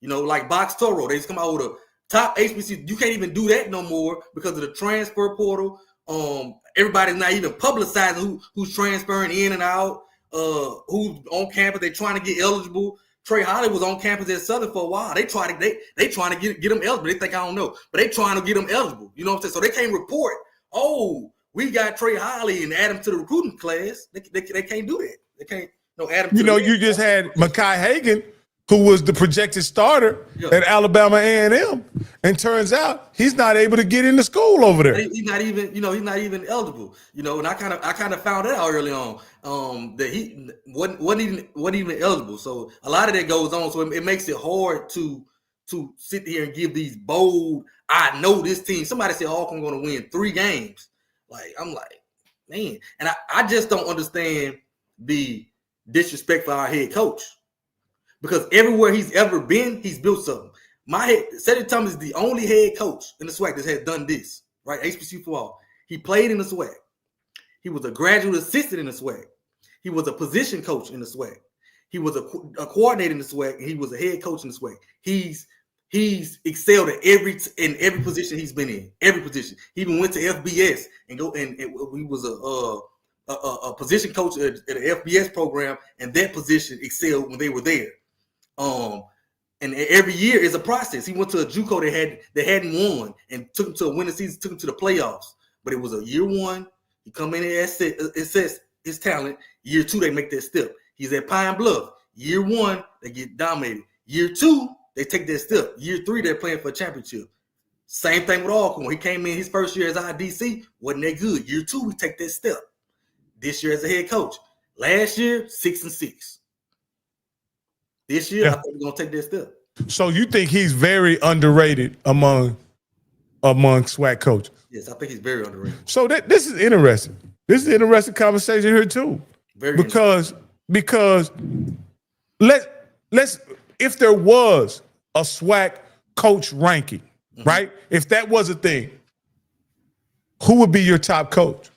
You know, like Box Toro, they used to come out with a top HBC. You can't even do that no more because of the transfer portal. Everybody's not even publicizing who's transferring in and out, who's on campus. They're trying to get eligible. Trey Holly was on campus at Southern for a while. They trying to get him eligible. They think I don't know, but they trying to get him eligible. You know what I'm saying? So they can't report, oh, we got Trey Holly and add him to the recruiting class. They can't do that. They can't add him. You just had Mekhi Hagan, who was the projected starter at Alabama A&M, and turns out he's not able to get into school over there. He's not even eligible. You know, and I kind of found that out early on that he wasn't even eligible. So a lot of that goes on. So it makes it hard to sit here and give these bold. I know this team. Somebody said Alcorn going to win 3 games. Like I'm like, man, and I just don't understand the disrespect for our head coach. Because everywhere he's ever been, he's built something. Cedric Thomas is the only head coach in the SWAC that has done this, right? HBCU football. He played in the SWAC. He was a graduate assistant in the SWAC. He was a position coach in the SWAC. He was a coordinator in the SWAC, and he was a head coach in the SWAC. He's excelled at every position he's been in. Every position. He even went to FBS and he was a position coach at an FBS program, and that position excelled when they were there. And every year is a process. He went to a JUCO that hadn't won and took him to a winning season, took him to the playoffs. But it was a year 1. He come in and assess his talent. Year 2, they make that step. He's at Pine Bluff. Year 1, they get dominated. Year 2, they take that step. Year 3, they're playing for a championship. Same thing with Alcorn. He came in his first year as IDC, wasn't that good. Year 2, we take that step. This year as a head coach. Last year, 6-6. This year, I think we're gonna take that step. So you think he's very underrated among SWAC coaches? Yes, I think he's very underrated. So this is interesting. This is an interesting conversation here too. Very because let's if there was a SWAC coach ranking, right? If that was a thing, who would be your top coach?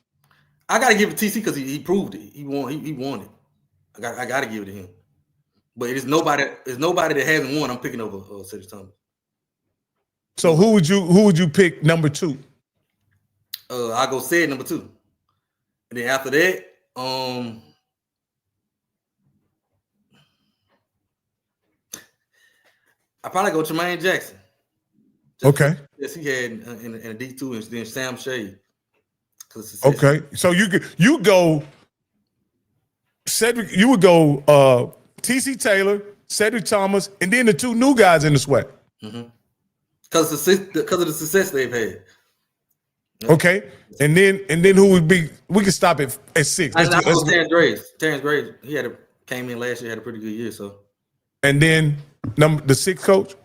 I gotta give it to TC because he proved it. He won it. I gotta give it to him. But it's nobody that hasn't won. I'm picking over Cedric Thomas. So who would you pick number 2? I go Ced number 2. And then after that, I probably go Tremaine Jackson. Okay. Yes, he had in a D2, and then Sam Shade. Okay, so you go Cedric. You would go TC Taylor, Cedric Thomas, and then the 2 new guys in the SWAC. Because of the success they've had. Okay, and then who would be? We can stop at 6. I know Terrence Graves. Terrence Graves, came in last year, had a pretty good year. So, and then the 6th coach.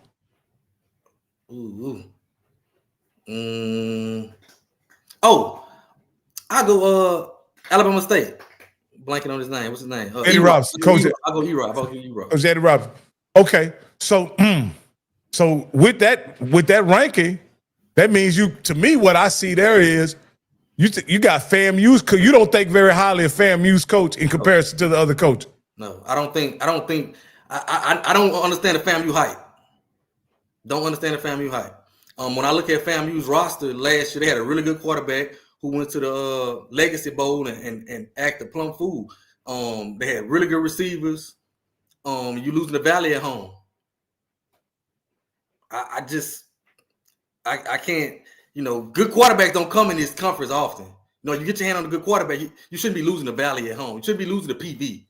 I go Alabama State. Blanking on his name. What's his name? Eddie Robinson. Coach. I go E-Rob. Coach Eddie Robinson. Okay, so with that ranking, that means to me, what I see there is you got FAMU's. You don't think very highly of FAMU's coach in comparison to the other coach. No, I don't think. I don't understand the FAMU hype. Don't understand the FAMU hype. When I look at FAMU's roster last year, they had a really good quarterback who went to the Legacy Bowl and acted plumb fool. They had really good receivers. You losing the Valley at home. I can't. Good quarterbacks don't come in this conference often. You get your hand on a good quarterback. You shouldn't be losing the Valley at home. You shouldn't be losing the PV.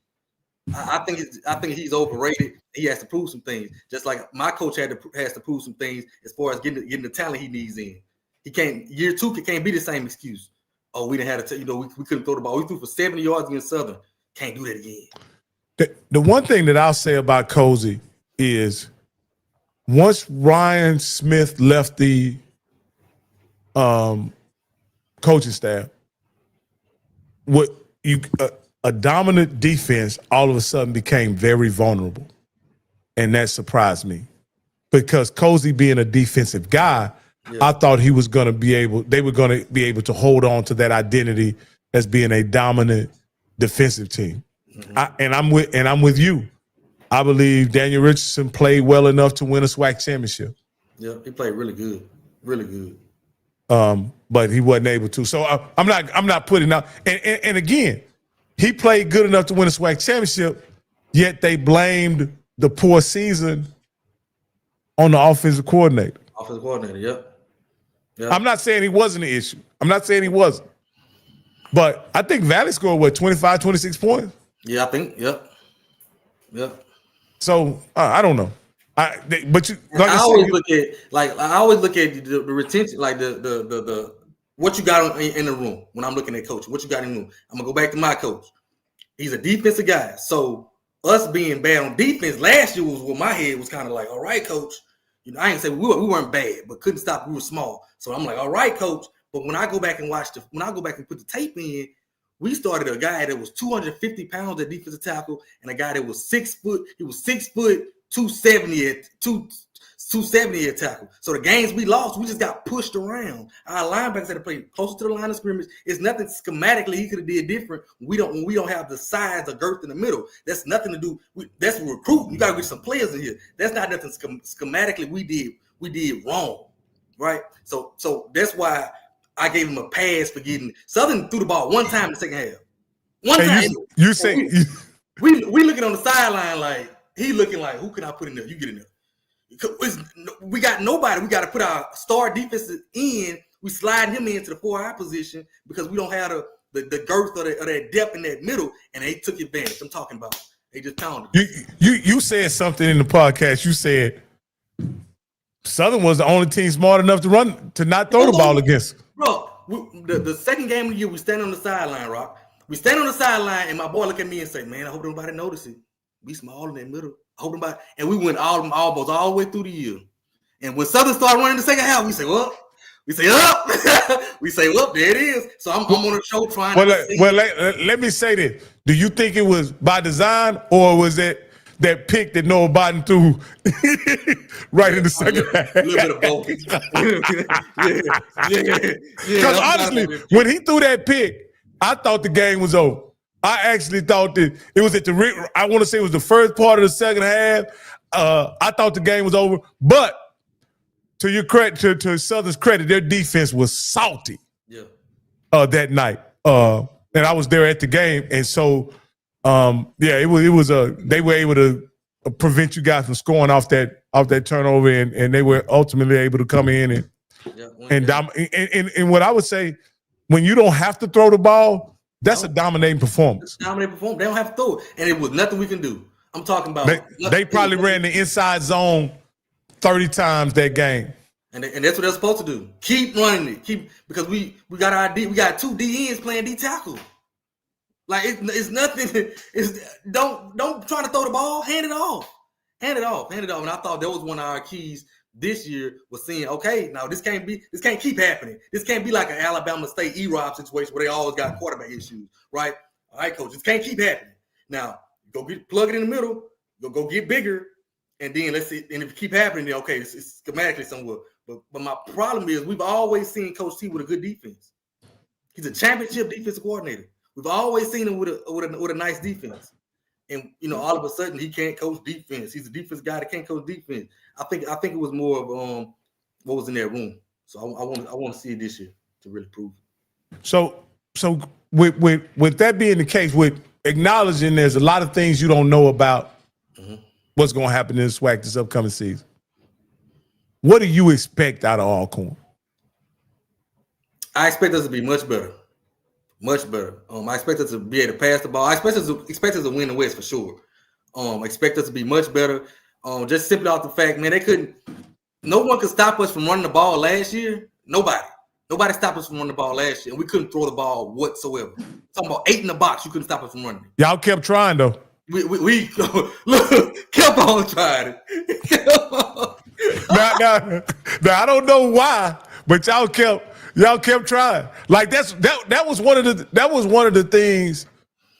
I think he's overrated. He has to prove some things. Just like my coach has to prove some things as far as getting the talent he needs in. He can't. Year 2 can't be the same excuse. Oh, we didn't have to. We couldn't throw the ball. We threw for 70 yards against Southern. Can't do that again. The one thing that I'll say about Cozy is once Ryan Smith left the coaching staff, a dominant defense all of a sudden became very vulnerable. And that surprised me because Cozy being a defensive guy, I thought they were going to be able to hold on to that identity as being a dominant defensive team. I'm with you. I believe Daniel Richardson played well enough to win a SWAC championship. Yeah, he played really good. Really good. But he wasn't able to. So I'm not putting out. And again, he played good enough to win a SWAC championship, yet they blamed the poor season on the offensive coordinator. Offensive coordinator, yep. I'm not saying he wasn't an issue. I'm not saying he wasn't. But I think Valley scored, 25, 26 points? Yeah, I think, yep. So, I don't know. I always look at the retention, like the what you got in the room when I'm looking at coach. What you got in the room? I'm gonna go back to my coach. He's a defensive guy. So us being bad on defense last year was what my head was kind of like. All right, coach. I ain't say we weren't bad, but couldn't stop. We were small. So I'm like, all right, coach. But when I go back and put the tape in, we started a guy that was 250 pounds at defensive tackle, and a guy that was 6 foot. He was 6 foot, 270 at tackle. So the games we lost, we just got pushed around. Our linebackers had to play closer to the line of scrimmage. It's nothing schematically he could have did different. When we don't have the size or girth in the middle. That's nothing to do. That's recruiting. You got to get some players in here. That's not nothing schematically we did wrong, right? So that's why I gave him a pass for getting Southern threw the ball one time in the second half. One time. You say we looking on the sideline like he looking like, who can I put in there? You get in there. We got nobody. We got to put our star defensive in. We slide him into the 4-eye position because we don't have the girth or that depth in that middle, and they took advantage. I'm talking about. They just pounded. You said something in the podcast. You said Southern was the only team smart enough to not throw the ball against. Bro, the second game of the year, we stand on the sideline, Rock. We stand on the sideline, and my boy look at me and say, man, I hope nobody notices it. We small in that middle. I hope nobody. And we went almost all the way through the year. And when Southern started running the second half, we said, well, We say up. We say up. There it is. So I'm on the show trying. Let me say this. Do you think it was by design, or was it that pick that Noah Biden threw right in the second half? A little bit of both. Yeah. Because honestly, when he threw that pick, I thought the game was over. I actually thought that it was I want to say it was the first part of the second half. I thought the game was over, but to your credit, to Southern's credit, their defense was salty. Yeah. That night, and I was there at the game, and so it was they were able to prevent you guys from scoring off that turnover, and they were ultimately able to come in and what I would say, when you don't have to throw the ball, that's a dominating performance. They don't have to throw it, and it was nothing we can do. I'm talking about they probably ran the inside zone 30 times that game. And that's what they're supposed to do. Keep running it. Because we got our we got 2 DNs playing D tackle. Like it's nothing. Don't try to throw the ball. Hand it off. And I thought that was one of our keys this year, was seeing, okay, now this can't keep happening. This can't be like an Alabama State E-Rob situation where they always got quarterback issues, right? All right, coach, this can't keep happening. Now plug it in the middle. Go get bigger, and then let's see. And if it keep happening, then okay, it's schematically somewhere. But my problem is we've always seen Coach T with a good defense. He's a championship defensive coordinator. We've always seen him with a nice defense. And all of a sudden he can't coach defense. He's a defense guy that can't coach defense. I think it was more of what was in that room. So I want to see it this year to really prove it. So with that being the case, with acknowledging there's a lot of things you don't know about what's going to happen in SWAC this upcoming season, what do you expect out of Alcorn? I expect us to be much better. Much better. I expect us to be able to pass the ball. I expect us to win the West for sure. Expect us to be much better. Just simply off the fact, man, no one could stop us from running the ball last year. Nobody stopped us from running the ball last year, and we couldn't throw the ball whatsoever. Talking about 8 in the box, you couldn't stop us from running it. Y'all kept trying though. We look, kept on trying it. Now, I don't know why, but y'all kept trying. Like that was one of the things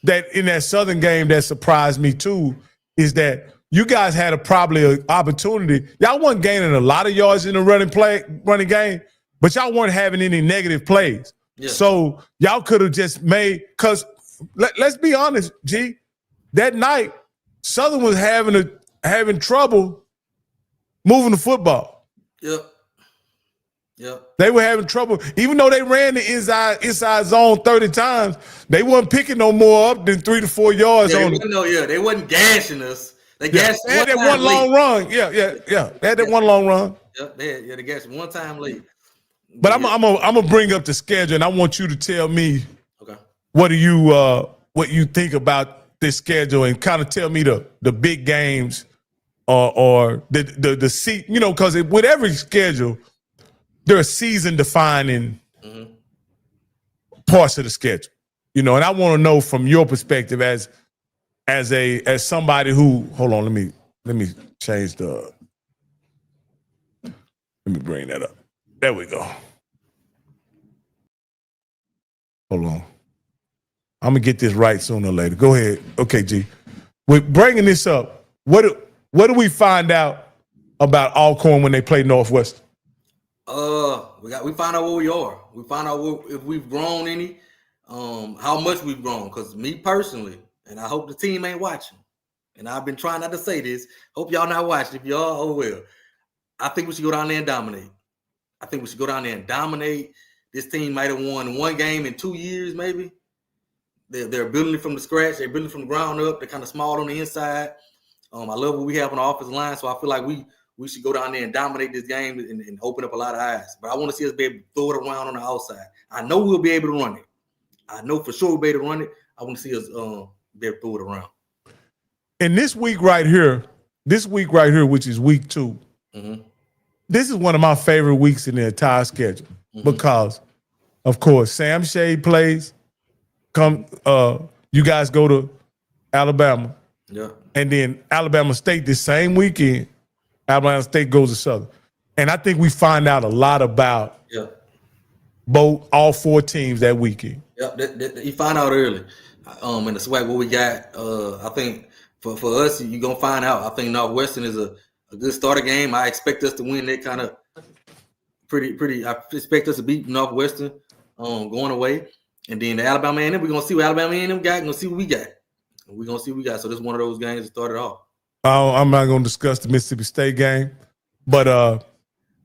that in that Southern game that surprised me too, is that you guys had probably an opportunity. Y'all wasn't gaining a lot of yards in the running game, but y'all weren't having any negative plays. Yeah. So y'all could have just made, because let's be honest, G, that night Southern was having trouble moving the football. Yep. They were having trouble. Even though they ran the inside zone 30 times, they wasn't picking no more up than 3 to 4 yards on it. They wasn't gashing us. They gashed They had that one long run. Yeah. They had that one long run. They gashed one time late. But I'm gonna bring up the schedule, and I want you to tell me, okay, what you think about this schedule, and kind of tell me the big games or the seat, because with every schedule, there are season defining parts of the schedule, and I want to know from your perspective as somebody who, hold on, let me change let me bring that up. There we go. Hold on. I'm gonna get this right sooner or later. Go ahead. Okay, G. With bringing this up, what do we find out about Alcorn when they play Northwestern? We find out where we are. We find out if we've grown any, how much we've grown. Because me personally, and I hope the team ain't watching, and I've been trying not to say this. Hope y'all not watching. If y'all, oh well. I think we should go down there and dominate. This team might have won one game in 2 years, maybe. They're building it from the scratch. They're building it from the ground up. They're kind of small on the inside. I love what we have on the offensive line, so I feel like we should go down there and dominate this game and open up a lot of eyes. But I want to see us be able to throw it around on the outside. I know we'll be able to run it. I know for sure we'll be able to run it. I want to see us be able to throw it around. And this week right here, which is week 2, this is one of my favorite weeks in the entire schedule because, of course, Sam Shade plays. You guys go to Alabama. Yeah. And then Alabama State this same weekend, Alabama State goes to Southern. And I think we find out a lot about all 4 teams that weekend. Yep, you find out early. In the SWAC, what we got, I think for us, you're gonna find out. I think Northwestern is a good starter game. I expect us to win that kind of pretty. I expect us to beat Northwestern going away, and then the Alabama A&M. We're gonna see what Alabama A&M got. Gonna see what we got. We're gonna see what we got. So this is one of those games that started off. I'm not gonna discuss the Mississippi State game, but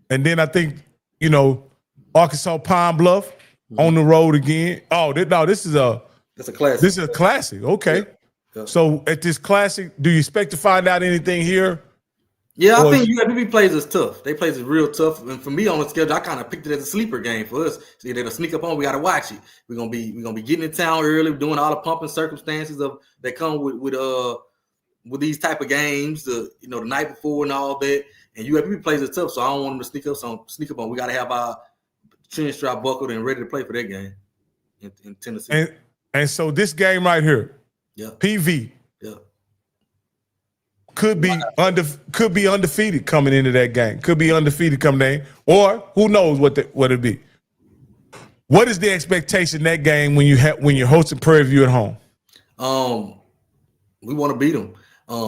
and then I think Arkansas Pine Bluff on the road again. Oh, this is a classic. This is a classic. Okay. Yeah. So at this classic, do you expect to find out anything here? Yeah, I think UAPB plays us tough. They plays us real tough. And for me on the schedule, I kind of picked it as a sleeper game for us. So they'll sneak up on. We got to watch it. We're gonna be getting in town early, doing all the pumping circumstances that come with these type of games. The night before and all that. And UAPB plays us tough, so I don't want them to sneak up on. We got to have our chin strap buckled and ready to play for that game in Tennessee. And so this game right here, PV, could be undefeated coming into that game. Could be undefeated coming in, or who knows what it'd be. What is the expectation that game when you're hosting Prairie View at home? We want to beat them.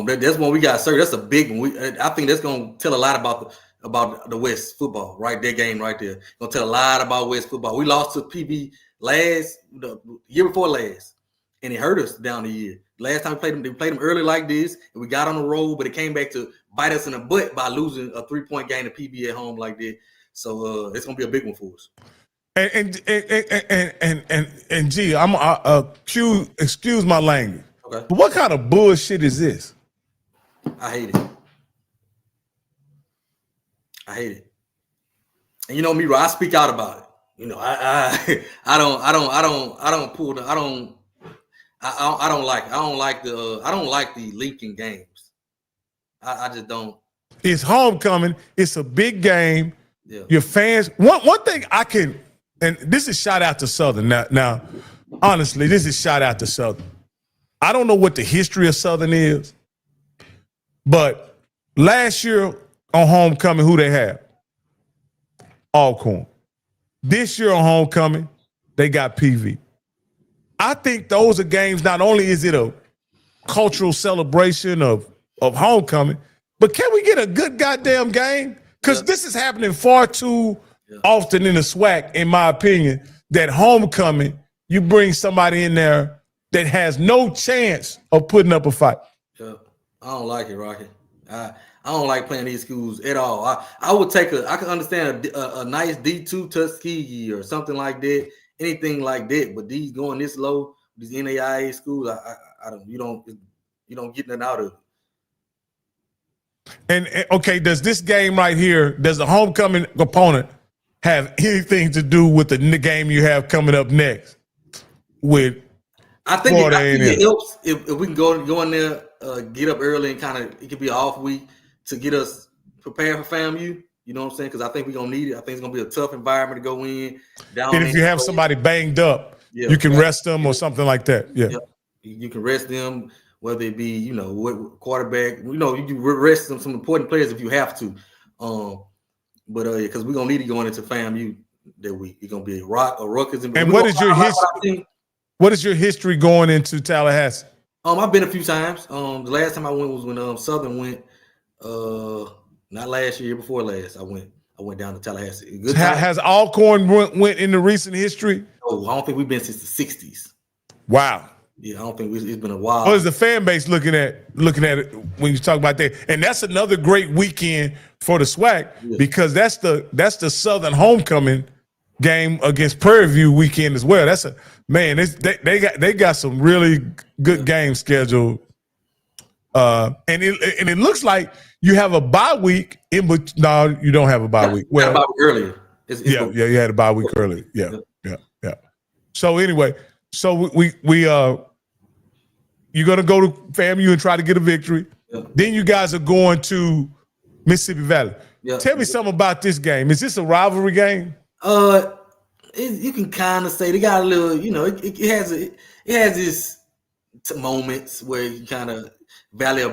That's one we got, sir. That's a big one. I think that's gonna tell a lot about the West football, right? That game right there gonna tell a lot about West football. We lost to PV the year before last, and it hurt us down the year. Last time we played them, they played them early like this, and we got on the road, but it came back to bite us in the butt by losing a 3-point game to PV at home like that. So it's gonna be a big one for us. And gee, excuse my language. Okay. But what kind of bullshit is this? I hate it. And you know me, I speak out about it. I don't like the Lincoln games. I just don't. It's homecoming. It's a big game. Yeah. Your fans. One thing I can, and this is shout out to Southern. Now, honestly, this is shout out to Southern. I don't know what the history of Southern is, but last year on homecoming, who they have? Alcorn. This year on homecoming, they got PV. I think those are games. Not only is it a cultural celebration of homecoming, but can we get a good goddamn game? Because this is happening far too often in the SWAC, in my opinion, that homecoming, you bring somebody in there that has no chance of putting up a fight. Yeah. I don't like it, Rocky. I don't like playing these schools at all. I can understand a nice D2 Tuskegee or something like that, anything like that. But these going this low, these NAIA schools, I don't. You don't get nothing out of it. And okay, does this game right here, does the homecoming opponent have anything to do with the game you have coming up next? I think it helps if we can go in there, get up early and it could be an off week to get us prepared for FAMU. You know what I'm saying? Because I think we're going to need it. I think it's going to be a tough environment to go in. And if you have somebody banged up, you can rest them or something like that. Yeah. You can rest them, whether it be, what quarterback. You can rest some important players if you have to. But because we're going to need it going into FAMU that week. It's going to be a ruckus. And what is your history? What is your history going into Tallahassee? I've been a few times. The last time I went was when Southern went. Not last year, before last. I went down to Tallahassee. Has Alcorn went in the recent history? No, I don't think we've been since the '60s. Wow. Yeah, I don't think it's been a while. What is the fan base looking at it when you talk about that? And that's another great weekend for the SWAC because that's the Southern homecoming game against Prairie View weekend as well. That's they got some really good games scheduled. And it looks like you have a bye week but no, you don't have a bye week. Well, bye week earlier. You had a bye week earlier. Yeah. So anyway, you're gonna go to FAMU and try to get a victory. Yeah. Then you guys are going to Mississippi Valley. Yeah. Tell me something about this game. Is this a rivalry game? You can kind of say they got a little. It has this moments where you kind of Valley will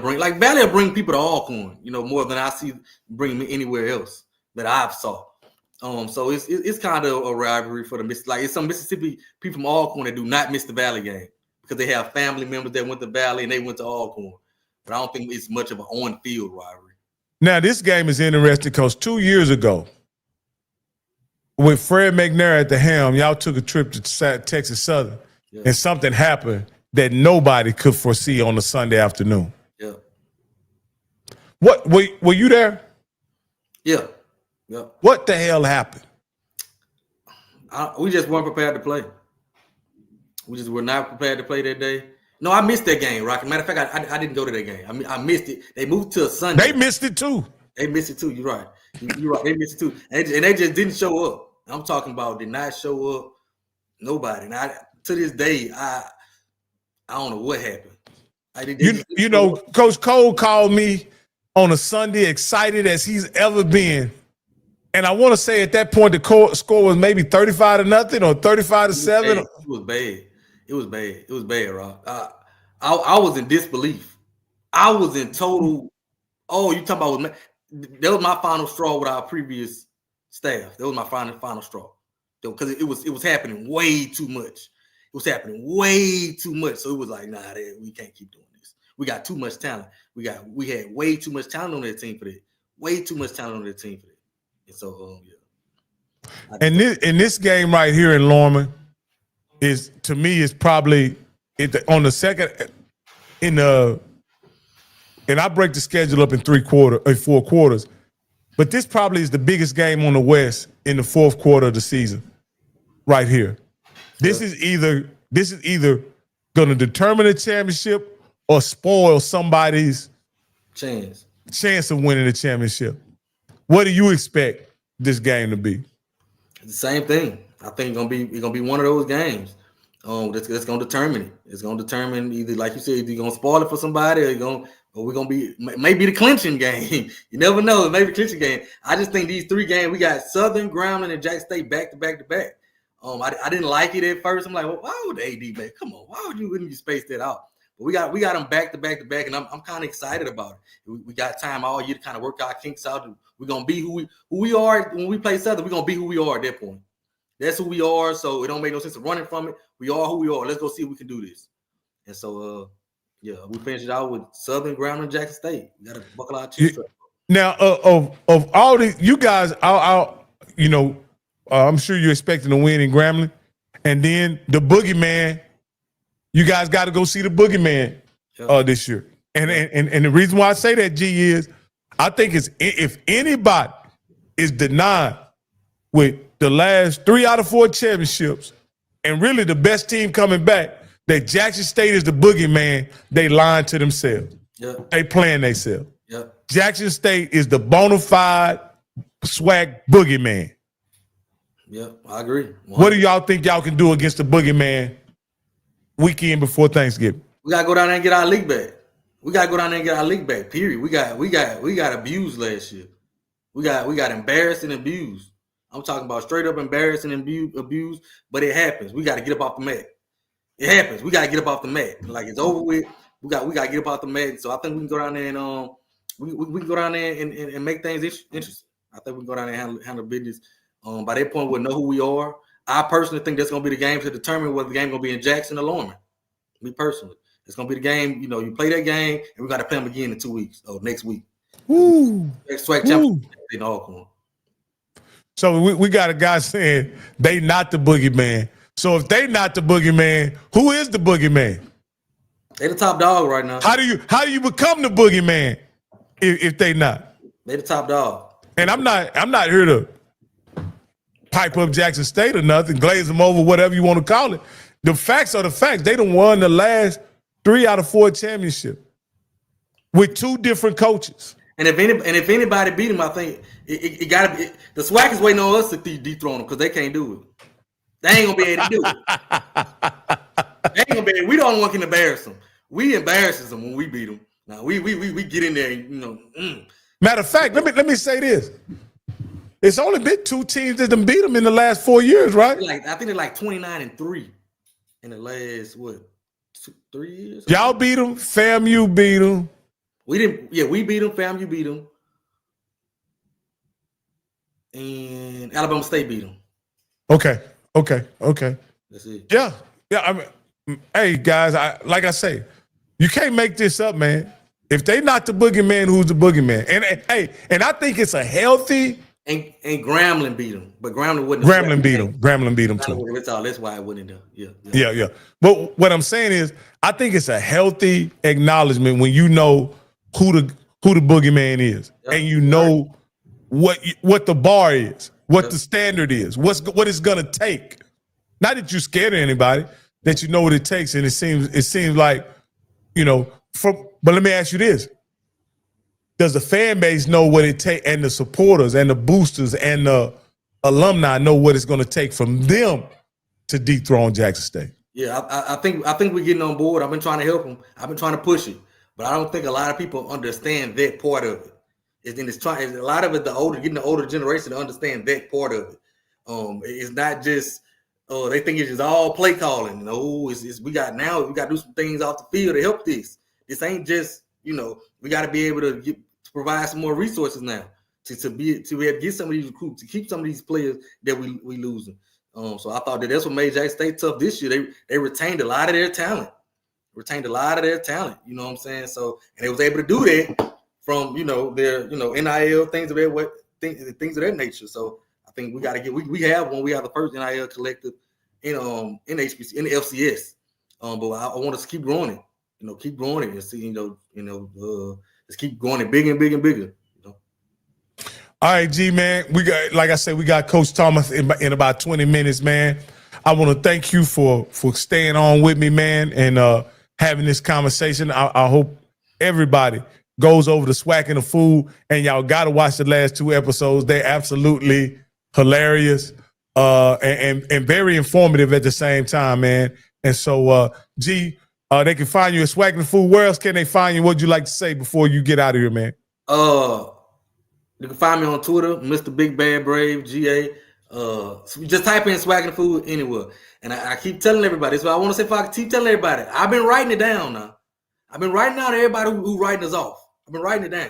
bring people to Alcorn. More than I see bring me anywhere else that I've saw. So it's kind of a rivalry for the Mississippi. Like it's some Mississippi people from Alcorn that do not miss the Valley game because they have family members that went to Valley and they went to Alcorn. But I don't think it's much of an on-field rivalry. Now, this game is interesting because 2 years ago, with Fred McNair at the helm, y'all took a trip to Texas Southern, and something happened that nobody could foresee on a Sunday afternoon. Yeah. What were you there? Yeah. Yeah. What the hell happened? We just weren't prepared to play. We just were not prepared to play that day. No, I missed that game, Rocky. Matter of fact, I didn't go to that game. I missed it. They moved to a Sunday. They missed it too. They missed it too. You're right. You're right. They missed it too. And they just didn't show up. I'm talking about did not show up. Nobody. And to this day, I don't know what happened. You know, Coach Cole called me on a Sunday excited as he's ever been. And I want to say at that point the score was maybe 35-0 or 35-7. It was bad. It was bad. It was bad, Rob. I was in disbelief. I was in total. Oh, you talking about? That was my final straw with our previous staff. That was my final straw because it was happening way too much. It was happening way too much. So it was like, nah, we can't keep doing this. We got too much talent. We had way too much talent on that team for that. Way too much talent on that team for that. And so yeah. And this game right here in Lorman is, to me, is probably on the second and I break the schedule up in 4 quarters, but this probably is the biggest game on the West in the fourth quarter of the season, right here. This is either going to determine the championship or spoil somebody's chance of winning the championship. What do you expect this game to be? The same thing. I think it's gonna be one of those games. That's gonna determine it. It's gonna determine either, like you said, either you're gonna spoil it for somebody, or we're gonna be maybe the clinching game. You never know. Maybe the clinching game. I just think these 3 games, we got Southern, Grambling, and Jackson State back to back. I didn't like it at first. I'm like, well, why would the AD back? Come on, why wouldn't you space that out? But we got them back to back, and I'm kind of excited about it. We got time all year to kind of work our kinks out. We're gonna be who we are when we play Southern. We're gonna be who we are at that point. That's who we are. So it don't make no sense of running from it. We are who we are. Let's go see if we can do this. And so we finished it out with Southern, Grambling, and Jackson State. We gotta buckle our cheeks up. Now, of all the you guys, I'm sure you're expecting to win in Grambling, and then the boogeyman. You guys got to go see the boogeyman this year. And the reason why I say that, G, is I think if anybody is denied with the last 3 out of 4 championships and really the best team coming back, that Jackson State is the boogeyman, they lying to themselves. Yep. They playing themselves. Yep. Jackson State is the bona fide SWAC boogeyman. Yep, I agree. 100%. What do y'all think y'all can do against the boogeyman weekend before Thanksgiving? We gotta go down there and get our league back. Period. We got abused last year. We got embarrassed and abused. I'm talking about straight up embarrassed and abused. But it happens. We got to get up off the mat. It happens. We got to get up off the mat. Like, it's over with. We got to get up off the mat. So I think we can go down there and we can go down there and make things interesting. I think we can go down there and handle business. By that point, we'll know who we are. I personally think that's going to be the game to determine whether the game going to be in Jackson or Lorman. Me personally. It's going to be the game. You play that game, and we got to play them again in 2 weeks or next week. Woo. SWAC championship in Alcorn. So we got a guy saying they not the boogeyman. So if they not the boogeyman, who is the boogeyman? They the top dog right now. How do you become the boogeyman if they not? They the top dog. And I'm not here to pipe up Jackson State or nothing, glaze them over, whatever you want to call it. The facts are the facts. They done won the last 3 out of 4 championships with 2 different coaches. And if anybody beat them, I think it got to be the SWAC is waiting on us to dethrone them because they can't do it. They ain't gonna be able to do it. They ain't gonna be able, we the only one can embarrass them. We embarrass them when we beat them. Now we get in there, and, Matter of fact, let me say this. It's only been 2 teams that done beat them in the last 4 years, right? I think they're like 29-3 in the last 3 years. Y'all beat them. FAMU beat them. We didn't. Yeah, we beat them. FAMU beat them. And and Alabama State beat them. Okay. That's it. Yeah. I mean, hey guys, like I say, you can't make this up, man. If they not the boogeyman, who's the boogeyman? And I think it's a healthy. And Grambling beat them, but Grambling wouldn't. Grambling beat them too. That's why it wouldn't. Yeah. But what I'm saying is, I think it's a healthy acknowledgement when you know who the boogeyman is, and you know what the bar is, what the standard is, what it's gonna take. Not that you're scared of anybody, that you know what it takes, and it seems like, but let me ask you this. Does the fan base know what it takes, and the supporters and the boosters and the alumni know what it's going to take from them to dethrone Jackson State? Yeah, I think we're getting on board. I've been trying to help them. I've been trying to push it, but I don't think a lot of people understand that part of it. A lot of it, getting the older generation to understand that part of it. It's not just they think it's just all play calling. No, we got to do some things off the field to help this. This ain't just we got to be able to provide some more resources now to be able to get some of these recruits, to keep some of these players that we losing. So I thought that's what made Jackson State tough this year. They retained a lot of their talent. You know what I'm saying? So, and they was able to do that from their NIL things of that nature. So I think we got to we have the first NIL collective in HBC in the FCS. But I want us to keep growing it. Keep growing it and see just keep growing it bigger and bigger and bigger. All right, G, man. We got Coach Thomas in about 20 minutes, man. I want to thank you for staying on with me, man, and having this conversation. I hope everybody goes over to SWAC'n A Fool, and y'all got to watch the last 2 episodes. They're absolutely hilarious and very informative at the same time, man. And so, G, they can find you at SWAC'n A Fool. Where else can they find you? What'd you like to say before you get out of here, man? You can find me on Twitter, Mr. Big Bad Brave, GA. So just type in SWAC'n A Fool anywhere. And I keep telling everybody, so I want to say, if I keep telling everybody, I've been writing it down now. I've been writing down everybody who writing us off. I've been writing it down.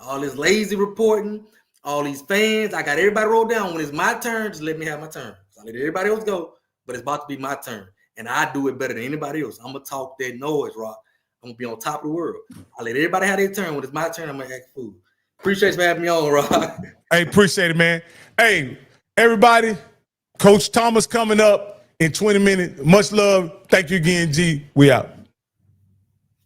All this lazy reporting, all these fans, I got everybody wrote down. When it's my turn, just let me have my turn. So I let everybody else go, but it's about to be my turn. And I do it better than anybody else. I'm going to talk that noise, Rock. I'm going to be on top of the world. I let everybody have their turn. When it's my turn, I'm going to act a fool. Appreciate you for having me on, Rock. Hey, appreciate it, man. Hey, everybody, Coach Thomas coming up in 20 minutes. Much love. Thank you again, G. We out.